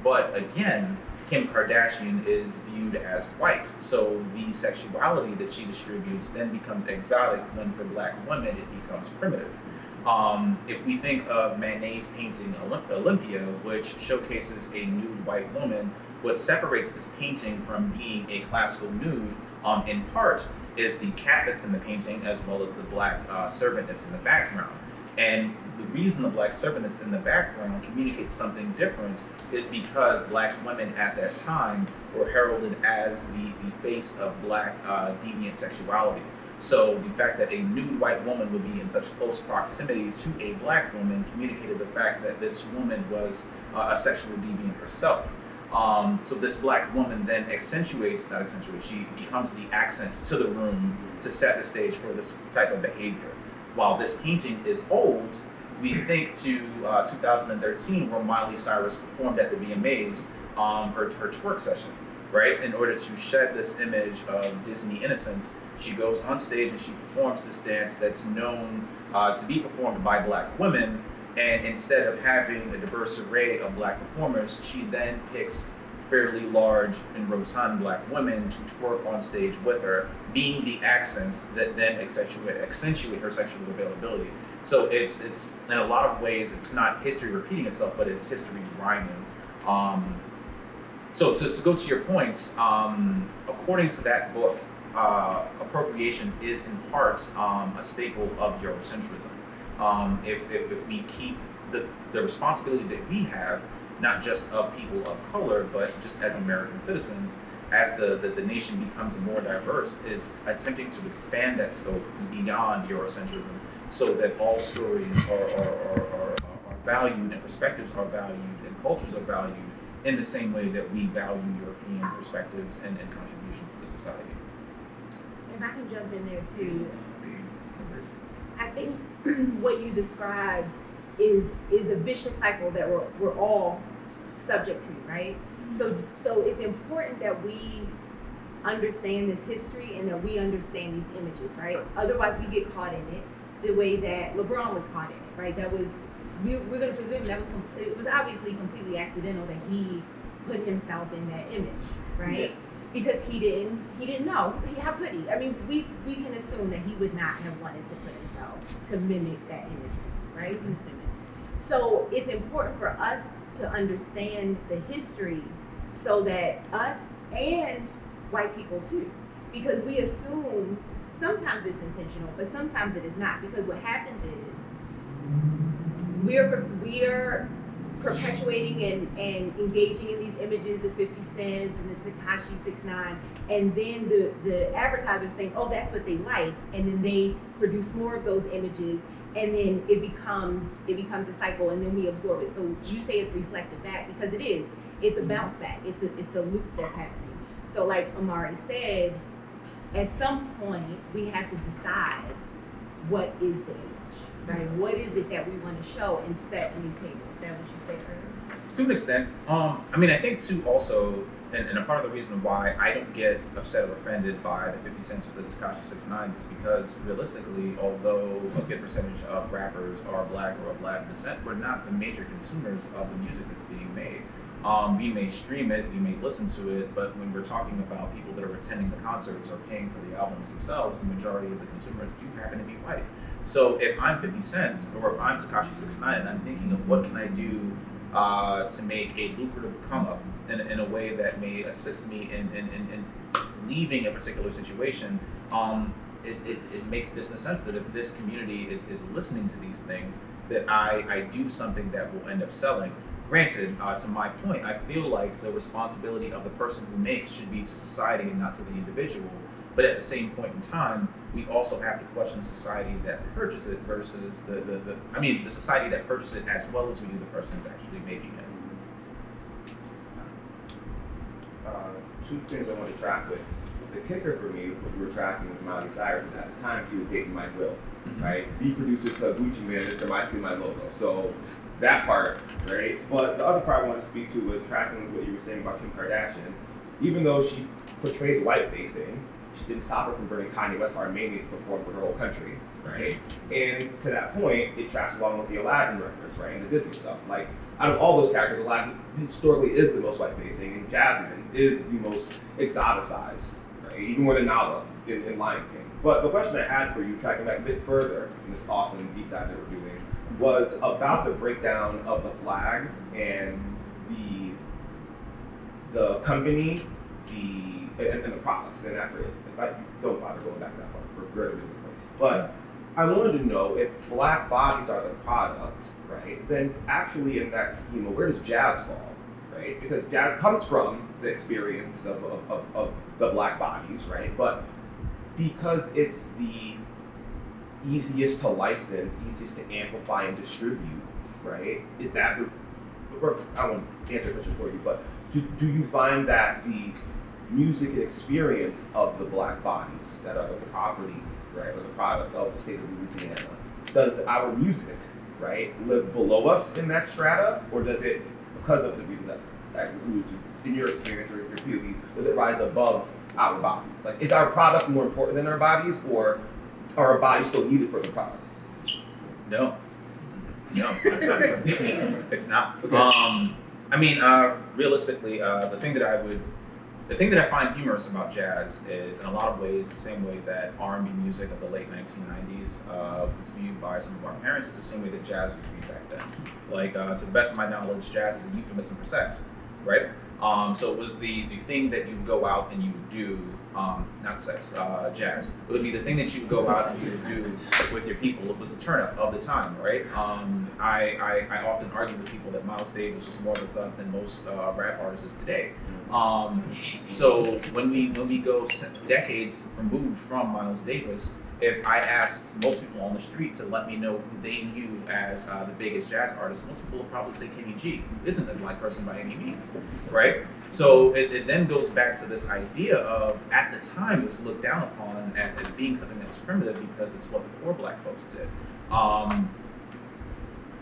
But again, Kim Kardashian is viewed as white, so the sexuality that she distributes then becomes exotic, when for Black women it becomes primitive. If we think of Manet's painting Olympia, which showcases a nude white woman, what separates this painting from being a classical nude, in part, is the cat that's in the painting, as well as the Black servant that's in the background. And the reason the Black servant that's in the background communicates something different is because Black women at that time were heralded as the face of Black deviant sexuality. So the fact that a nude white woman would be in such close proximity to a Black woman communicated the fact that this woman was a sexual deviant herself. So this Black woman then she becomes the accent to the room to set the stage for this type of behavior. While this painting is old, we think to 2013, where Miley Cyrus performed at the VMAs, her twerk session, right? In order to shed this image of Disney innocence, she goes on stage and she performs this dance that's known to be performed by Black women. And instead of having a diverse array of Black performers, she then picks fairly large and rotund Black women to twerk on stage with her, being the accents that then accentuate her sexual availability. So it's in a lot of ways, it's not history repeating itself, but it's history rhyming. So to go to your point, according to that book, appropriation is in part a staple of Eurocentrism. If we keep the responsibility that we have, not just of people of color, but just as American citizens, as the nation becomes more diverse, is attempting to expand that scope beyond Eurocentrism, so that all stories are valued, and perspectives are valued, and cultures are valued in the same way that we value European perspectives and contributions to society. If I can jump in there too, I think what you described is a vicious cycle that we're all subject to, right? So it's important that we understand this history and that we understand these images, right? Otherwise, we get caught in it the way that LeBron was caught in it, right? That was we're going to presume that it was obviously completely accidental that he put himself in that image, right? Yeah. Because he didn't know. How could he? I mean, we can assume that he would not have wanted to put himself to mimic that imagery, right? We can assume it. So it's important for us to understand the history so that us and white people too, because we assume sometimes it's intentional, but sometimes it is not, because what happens is we're perpetuating and engaging in these images, the 50 cents and the Tekashi 6ix9ine, and then the advertisers think, oh, that's what they like, and then they produce more of those images, and then it becomes a cycle, and then we absorb it. So you say it's reflected back, because it is. It's a bounce back. It's a loop that's happening. So like Omari said, at some point we have to decide what is the image, right? What is it that we want to show and set a new table? Is that what you said earlier? To an extent. I mean, I think too also, and a part of the reason why I don't get upset or offended by the 50 cents or the Tekashi 6ix9ine is because realistically, although a good percentage of rappers are black or of Latin descent, we're not the major consumers of the music that's being made. We may stream it, we may listen to it, but when we're talking about people that are attending the concerts or paying for the albums themselves, the majority of the consumers do happen to be white. So if I'm 50 Cent or if I'm Tekashi 6ix9ine and I'm thinking of what can I do to make a lucrative come up in a way that may assist me in leaving a particular situation, it makes business sense that if this community is listening to these things, that I do something that will end up selling. Granted, to my point, I feel like the responsibility of the person who makes should be to society and not to the individual. But at the same point in time, we also have to question the society that purchases it versus the society that purchases it as well as we do the person that's actually making it. Two things I want to track with. The kicker for me was what we were tracking with Miley Cyrus, and at the time she was dating Mike Will, right? The producer to Gucci Mane, Mr. My Skin, My Logo. So that part, right? But the other part I want to speak to was tracking with what you were saying about Kim Kardashian. Even though she portrays white facing, she didn't stop her from bringing Kanye West to Armenia to perform for her whole country, right? And to that point, it tracks along with the Aladdin reference, right? And the Disney stuff. Like, out of all those characters, Aladdin historically is the most white facing, and Jasmine is the most exoticized, right? Even more than Nala in Lion King. But the question I had for you, tracking back a bit further in this awesome deep dive that we're doing, was about the breakdown of the flags and the company, and the products. And after it, I don't bother going back that far. We're at a different place. But I wanted to know if black bodies are the product, right? Then actually in that schema, where does jazz fall, right? Because jazz comes from the experience of the black bodies, right? But because it's the easiest to license, easiest to amplify and distribute, right? Is that or I won't answer the question for you, but do you find that the music and experience of the black bodies that are the property, right, or the product of the state of Louisiana, does our music, right, live below us in that strata, or does it, because of the reasons that I alluded to, in your experience or your POV, does it rise above our bodies? Like, is our product more important than our bodies, or are our bodies still needed for the product? No, it's not. Okay. Realistically, the thing that I find humorous about jazz is, in a lot of ways, the same way that R&B music of the late 1990s was viewed by some of our parents, is the same way that jazz was viewed back then. Like, to the best of my knowledge, jazz is a euphemism for sex, right? So it was the thing that you would go out and you would do, not sex, jazz. It would be the thing that you would go out and you would do with your people. It was the turn up of the time, right? I often argue with people that Miles Davis was more of a thug than most rap artists today. So when we go decades removed from Miles Davis, if I asked most people on the street to let me know who they knew as the biggest jazz artist, most people would probably say Kenny G, who isn't a black person by any means, right? So it then goes back to this idea of, at the time, it was looked down upon as being something that was primitive because it's what the poor black folks did.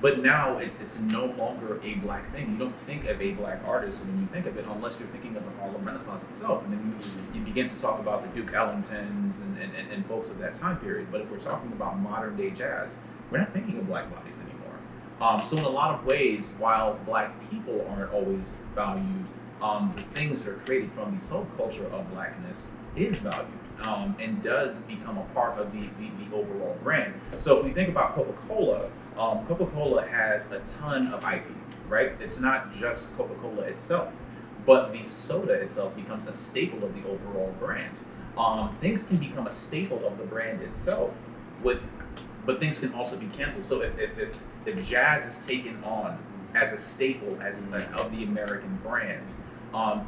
But now it's no longer a black thing. You don't think of a black artist when you think of it, unless you're thinking of the Harlem Renaissance itself. And then you begin to talk about the Duke Ellingtons and folks of that time period. But if we're talking about modern day jazz, we're not thinking of black bodies anymore. So in a lot of ways, while black people aren't always valued, the things that are created from the subculture of blackness is valued and does become a part of the overall brand. So if we think about Coca-Cola, Coca-Cola has a ton of IP, right? It's not just Coca-Cola itself, but the soda itself becomes a staple of the overall brand. Things can become a staple of the brand itself, but things can also be canceled. So if jazz is taken on as a staple of the American brand,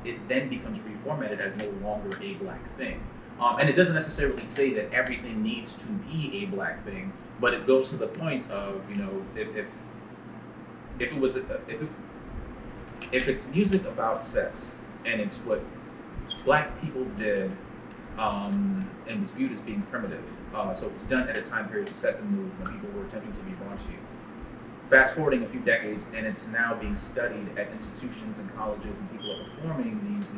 it then becomes reformatted as no longer a black thing. And it doesn't necessarily say that everything needs to be a black thing, but it goes to the point of, if it's music about sex and it's what black people did and was viewed as being primitive, so it was done at a time period to set the mood when people were attempting to be raunchy. Fast forwarding a few decades, and it's now being studied at institutions and colleges, and people are performing these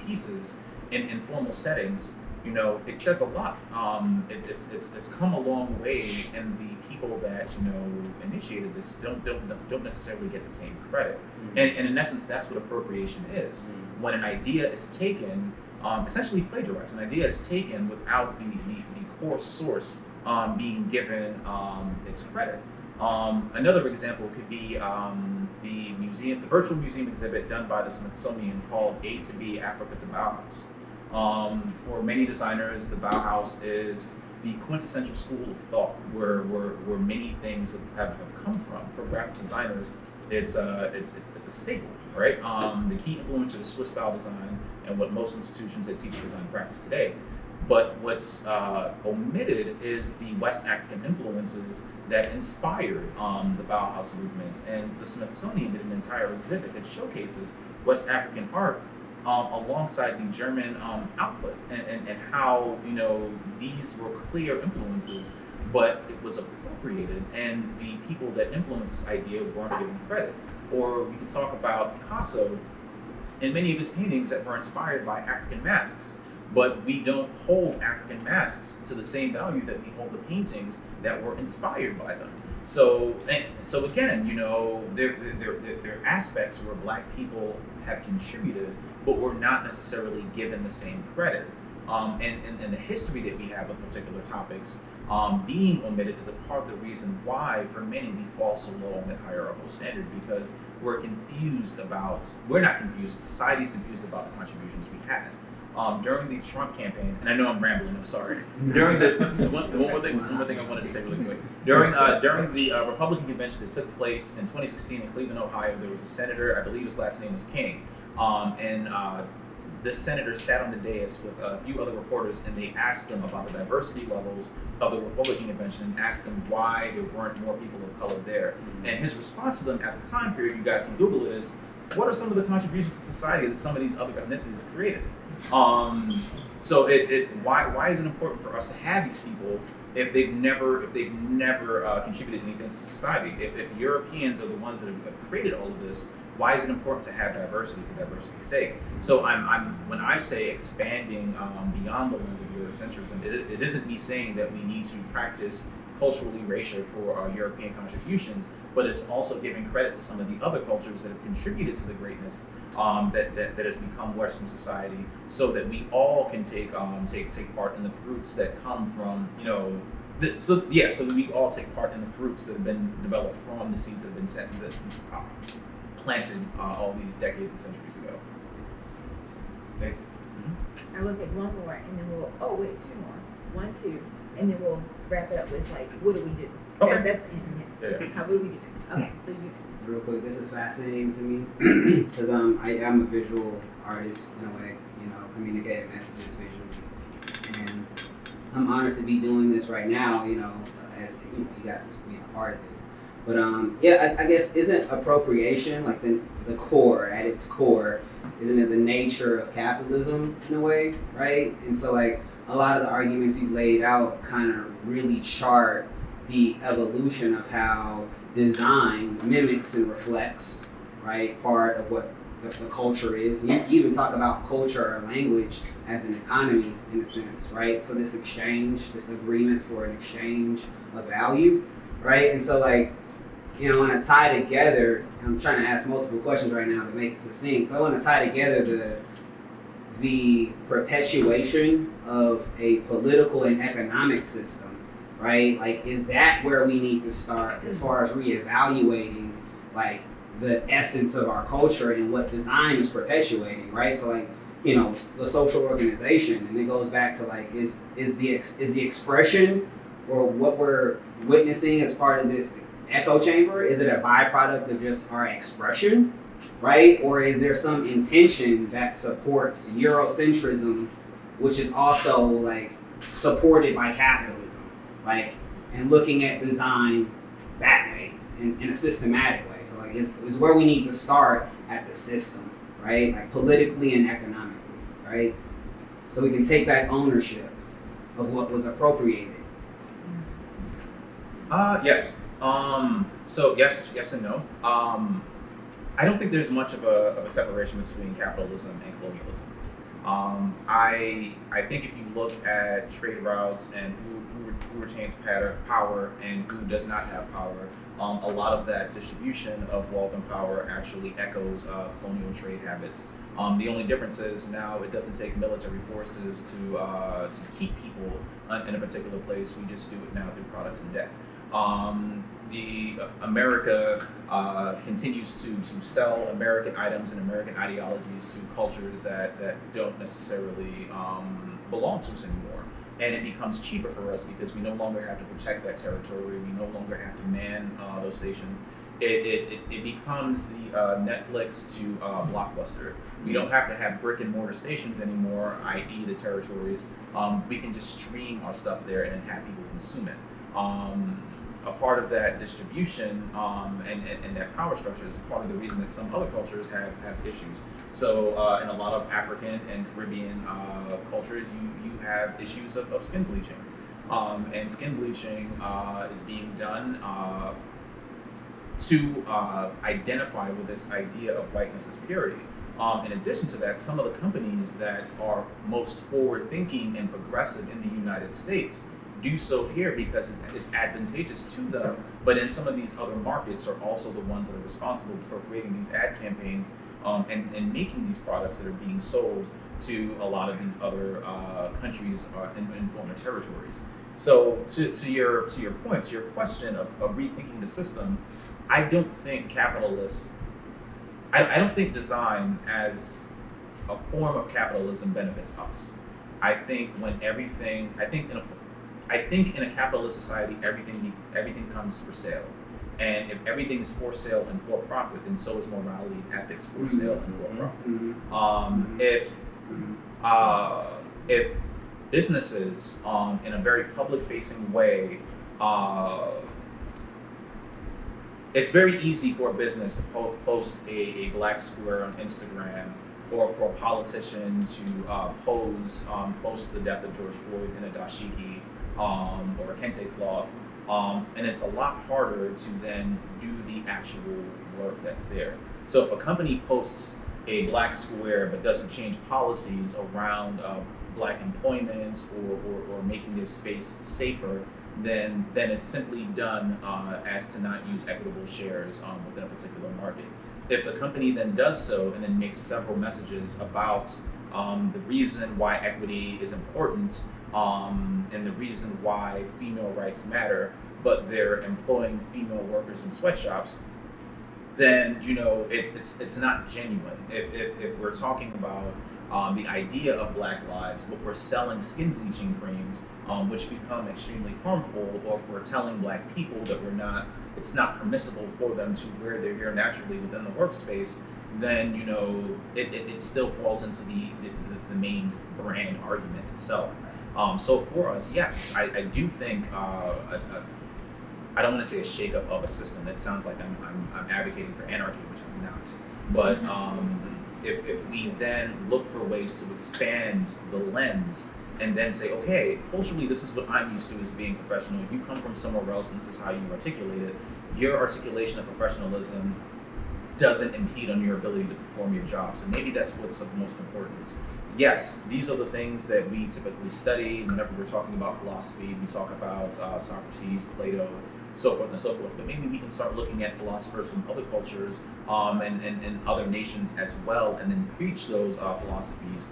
pieces in informal settings. it says a lot. It's come a long way, and the people that initiated this don't necessarily get the same credit. And in essence, that's what appropriation is. When an idea is taken, essentially plagiarized, an idea is taken without the core source being given its credit. Another example could be the virtual museum exhibit done by the Smithsonian called A to B, Africa to Bauhaus. For many designers, the Bauhaus is the quintessential school of thought, where many things have come from. For graphic designers, it's a staple, right? The key influencer is Swiss style design and what most institutions that teach design practice today. But what's omitted is the West African influences that inspired the Bauhaus movement. And the Smithsonian did an entire exhibit that showcases West African art alongside the German output, and how these were clear influences, but it was appropriated, and the people that influenced this idea weren't given credit. Or we could talk about Picasso and many of his paintings that were inspired by African masks. But we don't hold African masks to the same value that we hold the paintings that were inspired by them. So again, there are aspects where Black people have contributed, but we're not necessarily given the same credit. And the history that we have with particular topics being omitted is a part of the reason why, for many, we fall so low on that hierarchical standard, because we're not confused, society's confused about the contributions we had. During the Trump campaign, and I know I'm rambling, I'm sorry. During one more thing I wanted to say really quick. During the Republican convention that took place in 2016 in Cleveland, Ohio, there was a senator, I believe his last name was King, and this senator sat on the dais with a few other reporters, and they asked them about the diversity levels of the Republican convention, and asked them why there weren't more people of color there. And his response to them at the time period, you guys can Google it, is, what are some of the contributions to society that some of these other ethnicities have created? So why is it important for us to have these people if they've never contributed anything to society? If Europeans are the ones that have created all of this, why is it important to have diversity for diversity's sake? So when I say expanding beyond the lens of Eurocentrism, it isn't me saying that we need to practice cultural erasure for our European contributions, but it's also giving credit to some of the other cultures that have contributed to the greatness that has become Western society, so that we all can take part in the fruits that come from so that we all take part in the fruits that have been developed from the seeds that have been planted all these decades and centuries ago. Thank I will take one more, and then two more. 1, 2, and then we'll wrap it up with what do we do? Okay. That's Yeah. How do we do? Okay, so you. Real quick, this is fascinating to me because I am a visual artist in a way, communicating messages visually, and I'm honored to be doing this right now. As you guys is being a part of this, but I guess isn't appropriation like the core at its core? Isn't it the nature of capitalism in a way, right? And so like a lot of the arguments you've laid out kind of really chart the evolution of how design mimics and reflects, right, part of what the culture is. You even talk about culture or language as an economy in a sense, right? So this exchange, this agreement for an exchange of value, right? And so like, when I tie together, I'm trying to ask multiple questions right now to make it succinct. So I want to tie together the perpetuation of a political and economic system, right? Like, is that where we need to start as far as reevaluating, like, the essence of our culture and what design is perpetuating, right? So, like, the social organization, and it goes back to, like, is the expression or what we're witnessing as part of this echo chamber, is it a byproduct of just our expression, right? Or is there some intention that supports Eurocentrism, which is also, like, supported by capitalism, like, and looking at design that way in a systematic way? So like is where we need to start at the system, right? Like politically and economically, right? So we can take back ownership of what was appropriated. Yes. So yes and no. I don't think there's much of a separation between capitalism and colonialism. I think if you look at trade routes and who retains power and who does not have power, a lot of that distribution of wealth and power actually echoes colonial trade habits. The only difference is now it doesn't take military forces to keep people in a particular place. We just do it now through products and debt. America continues to sell American items and American ideologies to cultures that don't necessarily belong to us anymore. And it becomes cheaper for us because we no longer have to protect that territory. We no longer have to man those stations. It becomes the Netflix to Blockbuster. We don't have to have brick and mortar stations anymore, i.e. the territories. We can just stream our stuff there and have people consume it. A part of that distribution and that power structure is part of the reason that some other cultures have issues. So in a lot of African and Caribbean cultures, you have issues of skin bleaching. And skin bleaching is being done to identify with this idea of whiteness as purity. In addition to that, some of the companies that are most forward-thinking and progressive in the United States do so here because it's advantageous to them, but in some of these other markets are also the ones that are responsible for creating these ad campaigns and making these products that are being sold to a lot of these other countries in former territories. So to your point, to your question of rethinking the system, I don't think capitalists, I don't think design as a form of capitalism benefits us. I think in a capitalist society, everything comes for sale. And if everything is for sale and for profit, then so is morality and ethics for sale and for profit. If businesses, in a very public-facing way, it's very easy for a business to post a black square on Instagram, or for a politician to post the death of George Floyd in a dashiki or a kente cloth, and it's a lot harder to then do the actual work that's there. So if a company posts a black square but doesn't change policies around black employment or making their space safer, then it's simply done as to not use equitable shares within a particular market. If the company then does so and then makes several messages about the reason why equity is important and the reason why female rights matter, but they're employing female workers in sweatshops, then it's not genuine. If we're talking about the idea of Black lives, but we're selling skin bleaching creams, which become extremely harmful, or if we're telling Black people that it's not permissible for them to wear their hair naturally within the workspace, then it still falls into the main brand argument itself. So for us, yes, I do think I don't want to say a shakeup of a system. That sounds like I'm advocating for anarchy, which I'm not. But if we then look for ways to expand the lens and then say, okay, culturally, this is what I'm used to as being professional. You come from somewhere else, and this is how you articulate it. Your articulation of professionalism doesn't impede on your ability to perform your job. So maybe that's what's of most importance. Yes, these are the things that we typically study whenever we're talking about philosophy. We talk about Socrates, Plato, so forth and so forth. But maybe we can start looking at philosophers from other cultures and other nations as well, and then preach those philosophies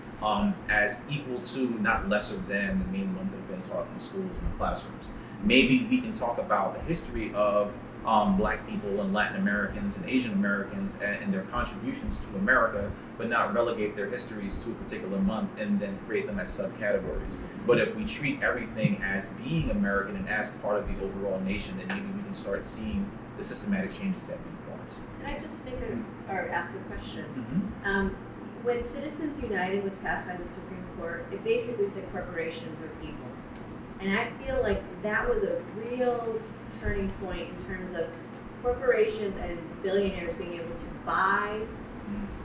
as equal to, not lesser than, the main ones that have been taught in the schools and the classrooms. Maybe we can talk about the history of Black people and Latin Americans and Asian Americans and their contributions to America, but not relegate their histories to a particular month and then create them as subcategories. But if we treat everything as being American and as part of the overall nation, then maybe we can start seeing the systematic changes that we want. Can I just ask a question? Mm-hmm. When Citizens United was passed by the Supreme Court, it basically said corporations are people. And I feel like that was a real turning point in terms of corporations and billionaires being able to buy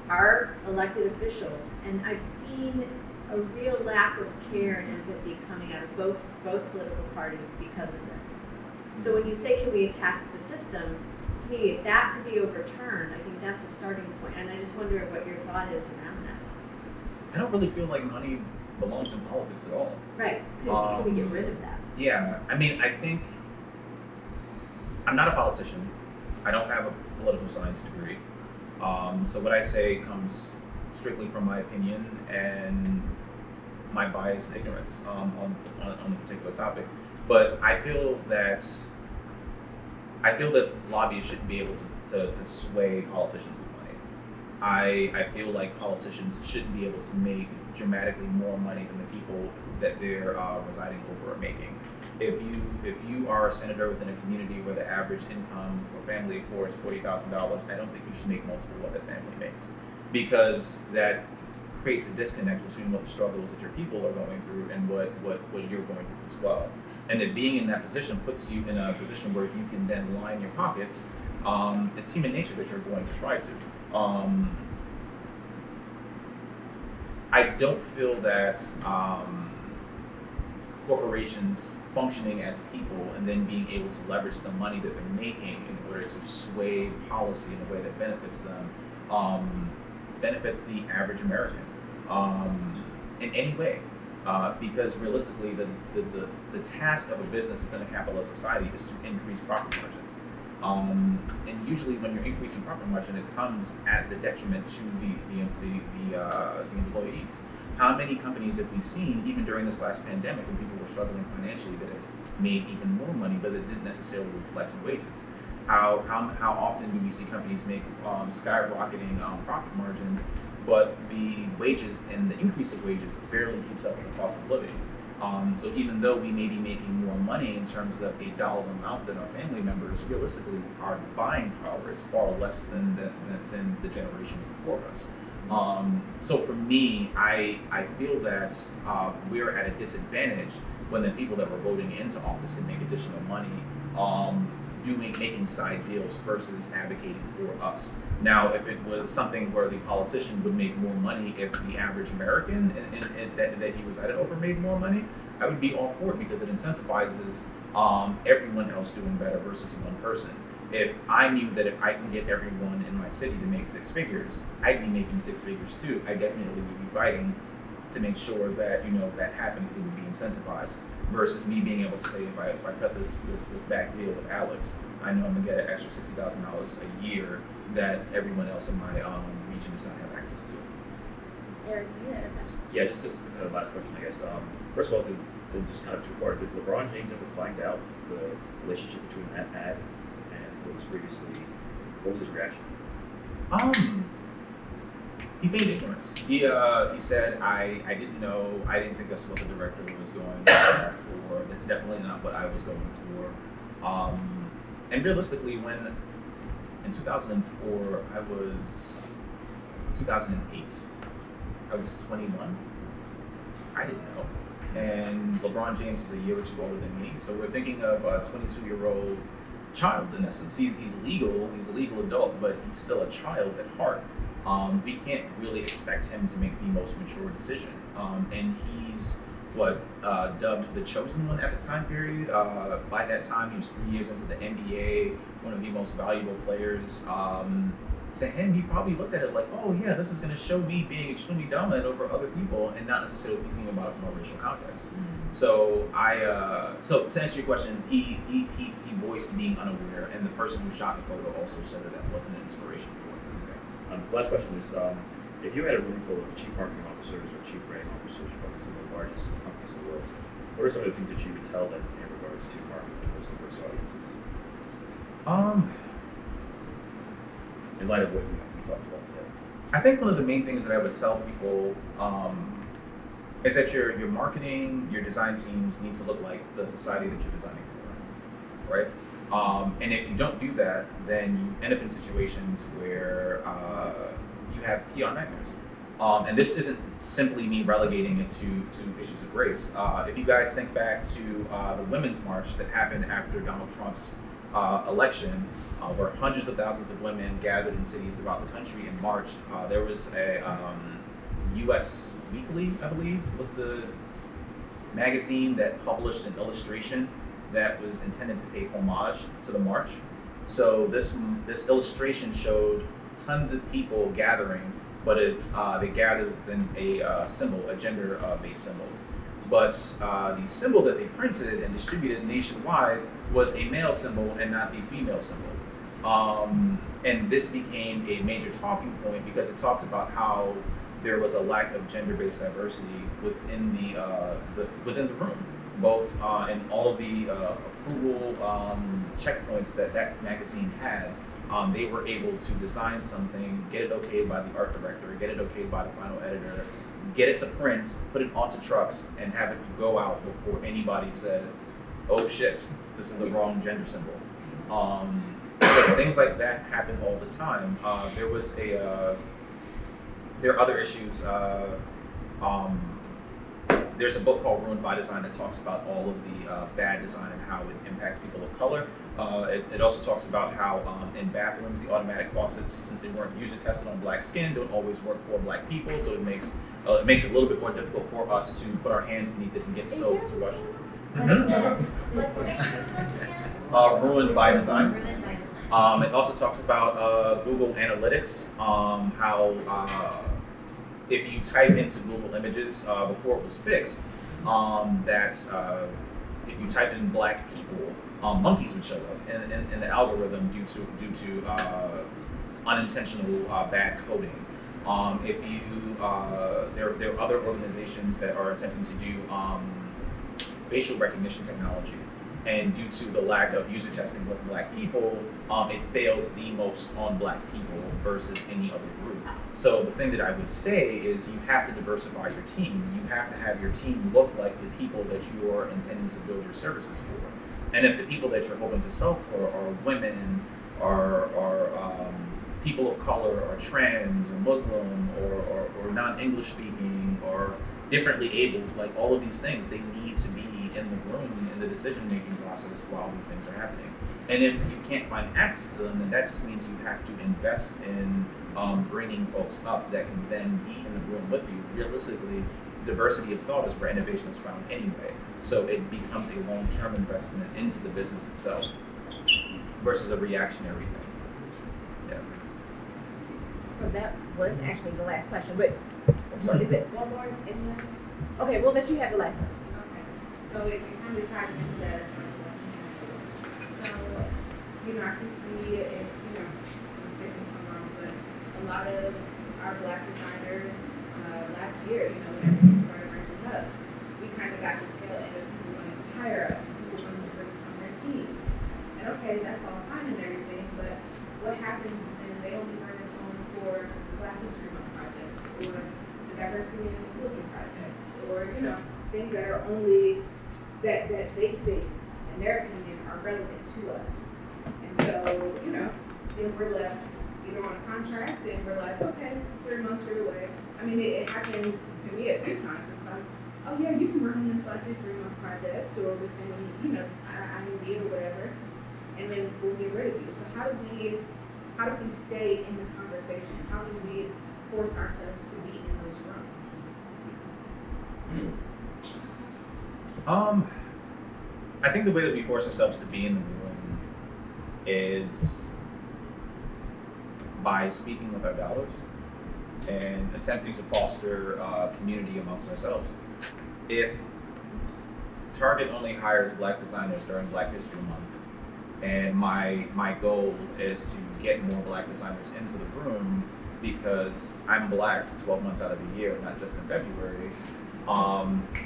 our elected officials. And I've seen a real lack of care and empathy coming out of both political parties because of this. So when you say, can we attack the system, to me, if that could be overturned, I think that's a starting point. And I just wonder what your thought is around that. I don't really feel like money belongs in politics at all. Right, can we get rid of that? Yeah, I mean, I think I'm not a politician. I don't have a political science degree. So what I say comes strictly from my opinion and my bias and ignorance on the particular topics. But I feel that lobbyists shouldn't be able to sway politicians with money. I feel like politicians shouldn't be able to make dramatically more money than the people that they're residing over are making. If you are a senator within a community where the average income for a family of four is $40,000, I don't think you should make multiple what that family makes, because that creates a disconnect between what the struggles that your people are going through and what you're going through as well. And that being in that position puts you in a position where you can then line your pockets. It's human nature that you're going to try to. I don't feel that corporations functioning as people and then being able to leverage the money that they're making in order to sway policy in a way that benefits them, benefits the average American in any way. Because realistically, the task of a business within a capitalist society is to increase profit margins. And usually when you're increasing profit margin, it comes at the detriment to the employees. How many companies have we seen, even during this last pandemic, when people were struggling financially, that have made even more money, but it didn't necessarily reflect in wages? How often do we see companies make skyrocketing profit margins, but the wages and the increase of wages barely keeps up with the cost of living? So even though we may be making more money in terms of a dollar amount than our family members, realistically, our buying power is far less than the generations before us. So for me, I feel that we're at a disadvantage when the people that were voting into office to make additional money making side deals versus advocating for us. Now, if it was something where the politician would make more money if the average American and that he resided over made more money, I would be all for it, because it incentivizes everyone else doing better versus one person. If I knew that if I can get everyone in my city to make six figures, I'd be making six figures too. I definitely would be fighting to make sure that that happens, it would be incentivized, versus me being able to say, if I cut this back deal with Alex, I know I'm gonna get an extra $60,000 a year that everyone else in my region does not have access to. Eric, you had a question? Yeah, just kind of last question, I guess. First of all, just kind of two-part. Did LeBron James ever find out the relationship between that ad and what was previously? What was his reaction? He feigned ignorance. He said, I didn't know, I didn't think that's what the director was going for. That's definitely not what I was going for. And realistically, when in 2004, 2008, I was 21. I didn't know. And LeBron James is a year or two older than me. So we're thinking of a 22-year-old child in essence. He's legal, he's a legal adult, but he's still a child at heart. We can't really expect him to make the most mature decision. And he's dubbed the chosen one at the time period. By that time, he was 3 years into the NBA, one of the most valuable players. To him, he probably looked at it like, oh yeah, this is going to show me being extremely dominant over other people, and not necessarily thinking about it from a racial context. So so to answer your question, he voiced being unaware, and the person who shot the photo also said that wasn't an inspiration for him. Last question is, if you had a room full of chief marketing officers or chief brand officers from some of the largest companies in the world, what are some of the things that you would tell them in regards to marketing those diverse audiences? In light of what we talked about today. I think one of the main things that I would tell people is that your marketing, your design teams need to look like the society that you're designing for, right? And if you don't do that, then you end up in situations where you have PR nightmares. And this isn't simply me relegating it to issues of race. If you guys think back to the Women's March that happened after Donald Trump's election, where hundreds of thousands of women gathered in cities throughout the country and marched. There was a U.S. Weekly, I believe, was the magazine that published an illustration that was intended to pay homage to the march. So this illustration showed tons of people gathering but they gathered within a symbol, a gender-based symbol. But the symbol that they printed and distributed nationwide was a male symbol and not a female symbol. And this became a major talking point because it talked about how there was a lack of gender-based diversity within within the room, both in all of the approval checkpoints that magazine had. They were able to design something, get it okayed by the art director, get it okayed by the final editor, get it to print, put it onto trucks, and have it go out before anybody said, "Oh shit, this is the wrong gender symbol." So things like that happen all the time. There are other issues. There's a book called Ruined by Design that talks about all of the bad design and how it impacts people of color. It also talks about how in bathrooms, the automatic faucets, since they weren't user tested on black skin, don't always work for black people. So it makes it a little bit more difficult for us to put our hands beneath it and get soap to wash it. What's the name of the book again? Ruined by Design. Ruined by Design. It also talks about Google Analytics, how if you type into Google Images before it was fixed, that if you type in black people, monkeys would show up in the algorithm due to unintentional bad coding. There are other organizations that are attempting to do facial recognition technology, and due to the lack of user testing with black people, it fails the most on black people versus any other group. So the thing that I would say is you have to diversify your team. You have to have your team look like the people that you are intending to build your services for. And if the people that you're hoping to sell for are women, are people of color, or trans, or Muslim, or non-English speaking, or differently abled, like all of these things, they need to be in the room in the decision-making process while these things are happening. And if you can't find access to them, then that just means you have to invest in bringing folks up that can then be in the room with you. Realistically, diversity of thought is where innovation is found anyway. So it becomes a long-term investment into the business itself versus a reactionary thing. Yeah. So that was actually the last question, but I'm sorry. is it one more? Okay, we'll let you have the last one. Okay, so it kind of ties into that as far as so, I think I'm saying I'm wrong, but a lot of our black designers last year, when everything started ramping up, we kind of got the tail end of people wanting to hire us, and people wanting to bring us on their teams. And okay, that's all fine and everything, but what happens when they only bring us on for the Black History Month projects, or the Diversity and Inclusion projects, or things that are only that they think, in their opinion, are relevant to us. And so, then we're left either on a contract and we're like, okay, 3 months you're away. I mean, it happened to me a few times. It's like, oh yeah, you can work on this Black History Month project or within, IMD or whatever, and then we'll get rid of you. So how do we stay in the conversation? How do we force ourselves to be in those rooms? I think the way that we force ourselves to be in the room is by speaking with our dollars and attempting to foster community amongst ourselves. If Target only hires black designers during Black History Month, and my goal is to get more black designers into the room because I'm black 12 months out of the year, not just in February,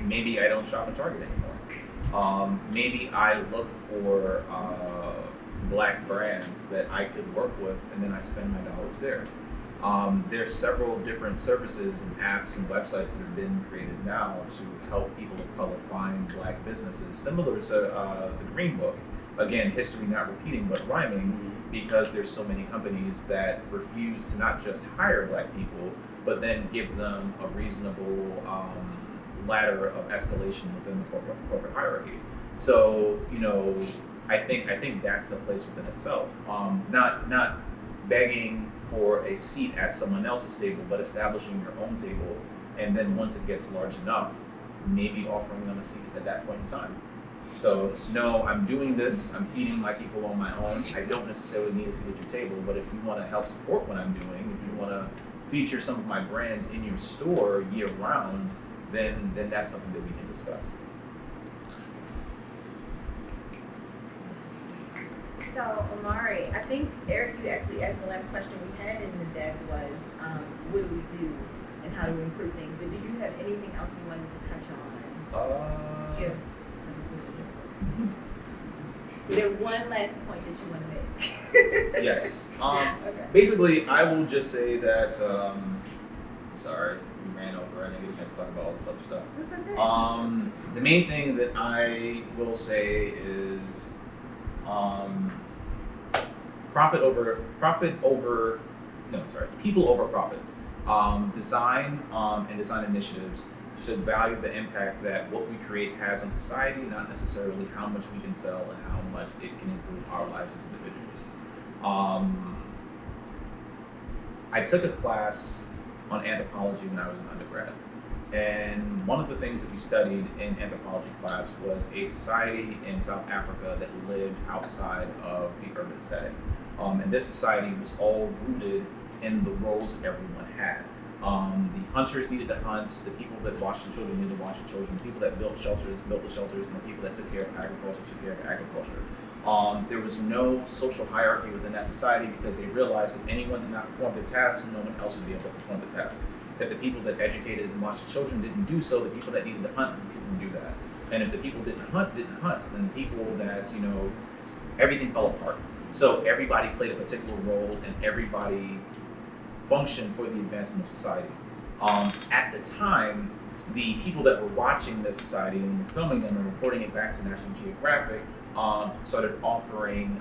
maybe I don't shop at Target anymore. Maybe I look for black brands that I could work with, and then I spend my dollars there. There's several different services and apps and websites that have been created now to help people of color find black businesses, similar to the Green Book. Again, history not repeating but rhyming, because there's so many companies that refuse to not just hire black people, but then give them a reasonable ladder of escalation within the corporate hierarchy. So, I think that's a place within itself. Not begging for a seat at someone else's table, but establishing your own table, and then once it gets large enough, maybe offering them a seat at that point in time. So, no, I'm doing this, I'm feeding my people on my own. I don't necessarily need a seat at your table, but if you want to help support what I'm doing, if you want to feature some of my brands in your store year round, then that's something that we can discuss. So, Omari, I think, Eric, you actually asked the last question we had in the deck was, what do we do and how do we improve things? But did you have anything else you wanted to touch on? Just is there one last point that you want to make? Yes. Okay. Basically, I will just say that, sorry, we ran over. I didn't get a chance to talk about all this other stuff. That's okay. The main thing that I will say is people over profit. Design and design initiatives should value the impact that what we create has on society, not necessarily how much we can sell and how much it can improve our lives as individuals. I took a class on anthropology when I was an undergrad. And one of the things that we studied in anthropology class was a society in South Africa that lived outside of the urban setting. And this society was all rooted in the roles that everyone had. The hunters needed to hunt, the people that watched the children needed to watch the children, the people that built the shelters, and the people that took care of agriculture took care of agriculture. There was no social hierarchy within that society because they realized that anyone did not perform their tasks, no one else would be able to perform the tasks. That the people that educated and watched the children didn't do so, the people that needed to hunt didn't do that. And if the people didn't hunt, then the people that, everything fell apart. So everybody played a particular role and everybody functioned for the advancement of society. At the time, the people that were watching this society and were filming them and reporting it back to National Geographic started offering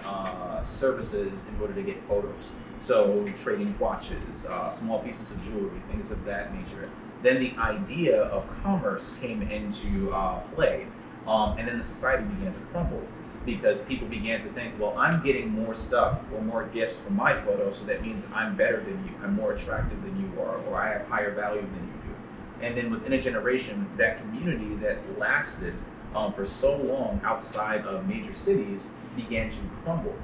services in order to get photos. So trading watches, small pieces of jewelry, things of that nature. Then the idea of commerce came into play, and then the society began to crumble because people began to think, well, I'm getting more stuff or more gifts from my photo, so that means I'm better than you, I'm more attractive than you are, or I have higher value than you do. And then within a generation, that community that lasted for so long outside of major cities began to crumble.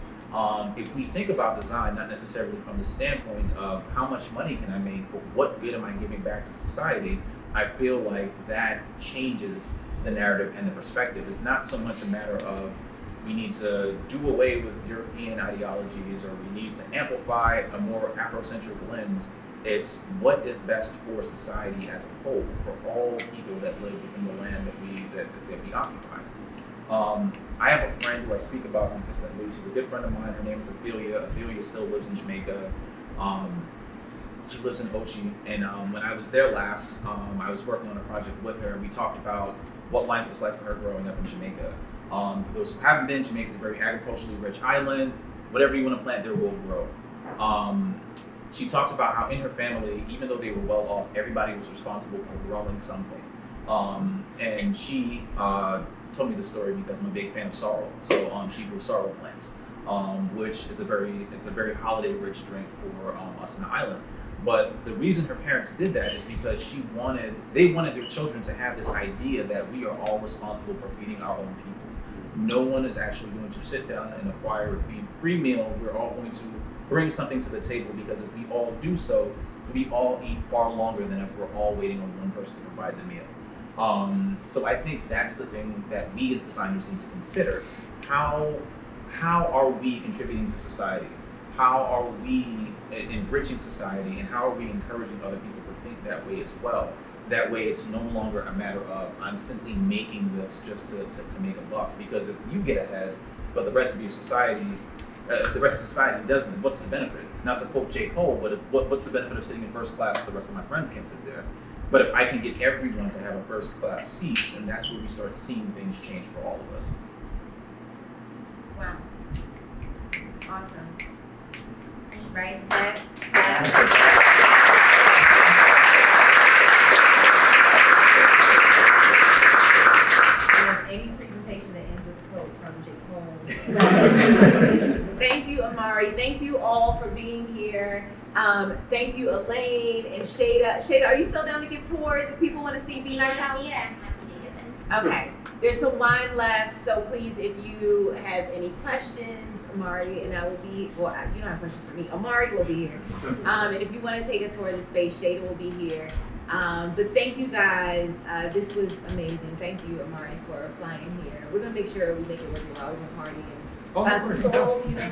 If we think about design, not necessarily from the standpoint of how much money can I make, but what good am I giving back to society, I feel like that changes the narrative and the perspective. It's not so much a matter of we need to do away with European ideologies or we need to amplify a more Afrocentric lens. It's what is best for society as a whole, for all people that live within the land that we occupy. I have a friend who I speak about consistently. She's a good friend of mine. Her name is Ophelia. Ophelia still lives in Jamaica. She lives in Ochi. And when I was there last, I was working on a project with her. We talked about what life was like for her growing up in Jamaica. For those who haven't been, Jamaica is a very agriculturally rich island. Whatever you want to plant there will grow. She talked about how in her family, even though they were well off, everybody was responsible for growing something. And she told me the story because I'm a big fan of sorrel. So she grew sorrel plants, which is a very holiday-rich drink for us in the island. But the reason her parents did that is because they wanted their children to have this idea that we are all responsible for feeding our own people. No one is actually going to sit down and acquire a free meal. We're all going to bring something to the table because if we all do so, we all eat far longer than if we're all waiting on one person to provide the meal. So I think that's the thing that we as designers need to consider. How are we contributing to society? How are we enriching society? And how are we encouraging other people to think that way as well? That way it's no longer a matter of I'm simply making this just to make a buck. Because if you get ahead, but the rest of your society, if the rest of society doesn't, what's the benefit? Not to quote J. Cole, but what's the benefit of sitting in first class if the rest of my friends can't sit there? But if I can get everyone to have a first class seat, then that's where we start seeing things change for all of us. Wow. Awesome. Right, next. Any presentation that ends with a quote from J. Cole. Thank you, Omari. Thank you all for being here. Thank you, Elaine and Shada. Shada, are you still down to give tours if people want to see Be Nice House? I'm happy to give them. Okay. There's some wine left, so please, if you have any questions Omari, and I will be, well, you don't have questions for me. Omari will be here. And if you want to take a tour of the space, Shada will be here. But thank you guys. This was amazing. Thank you, Omari, for flying here. We're going to make sure we make it worth your while. We're going to party and find some soul, you know,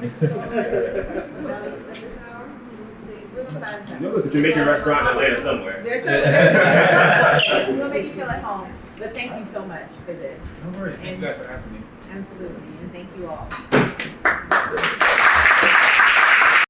we're going to find some. You know there's a Jamaican restaurant in Atlanta somewhere. There's some. We're going to make you feel at home. But thank you so much for this. No worries. Thank you guys for having me. Absolutely. And thank you all.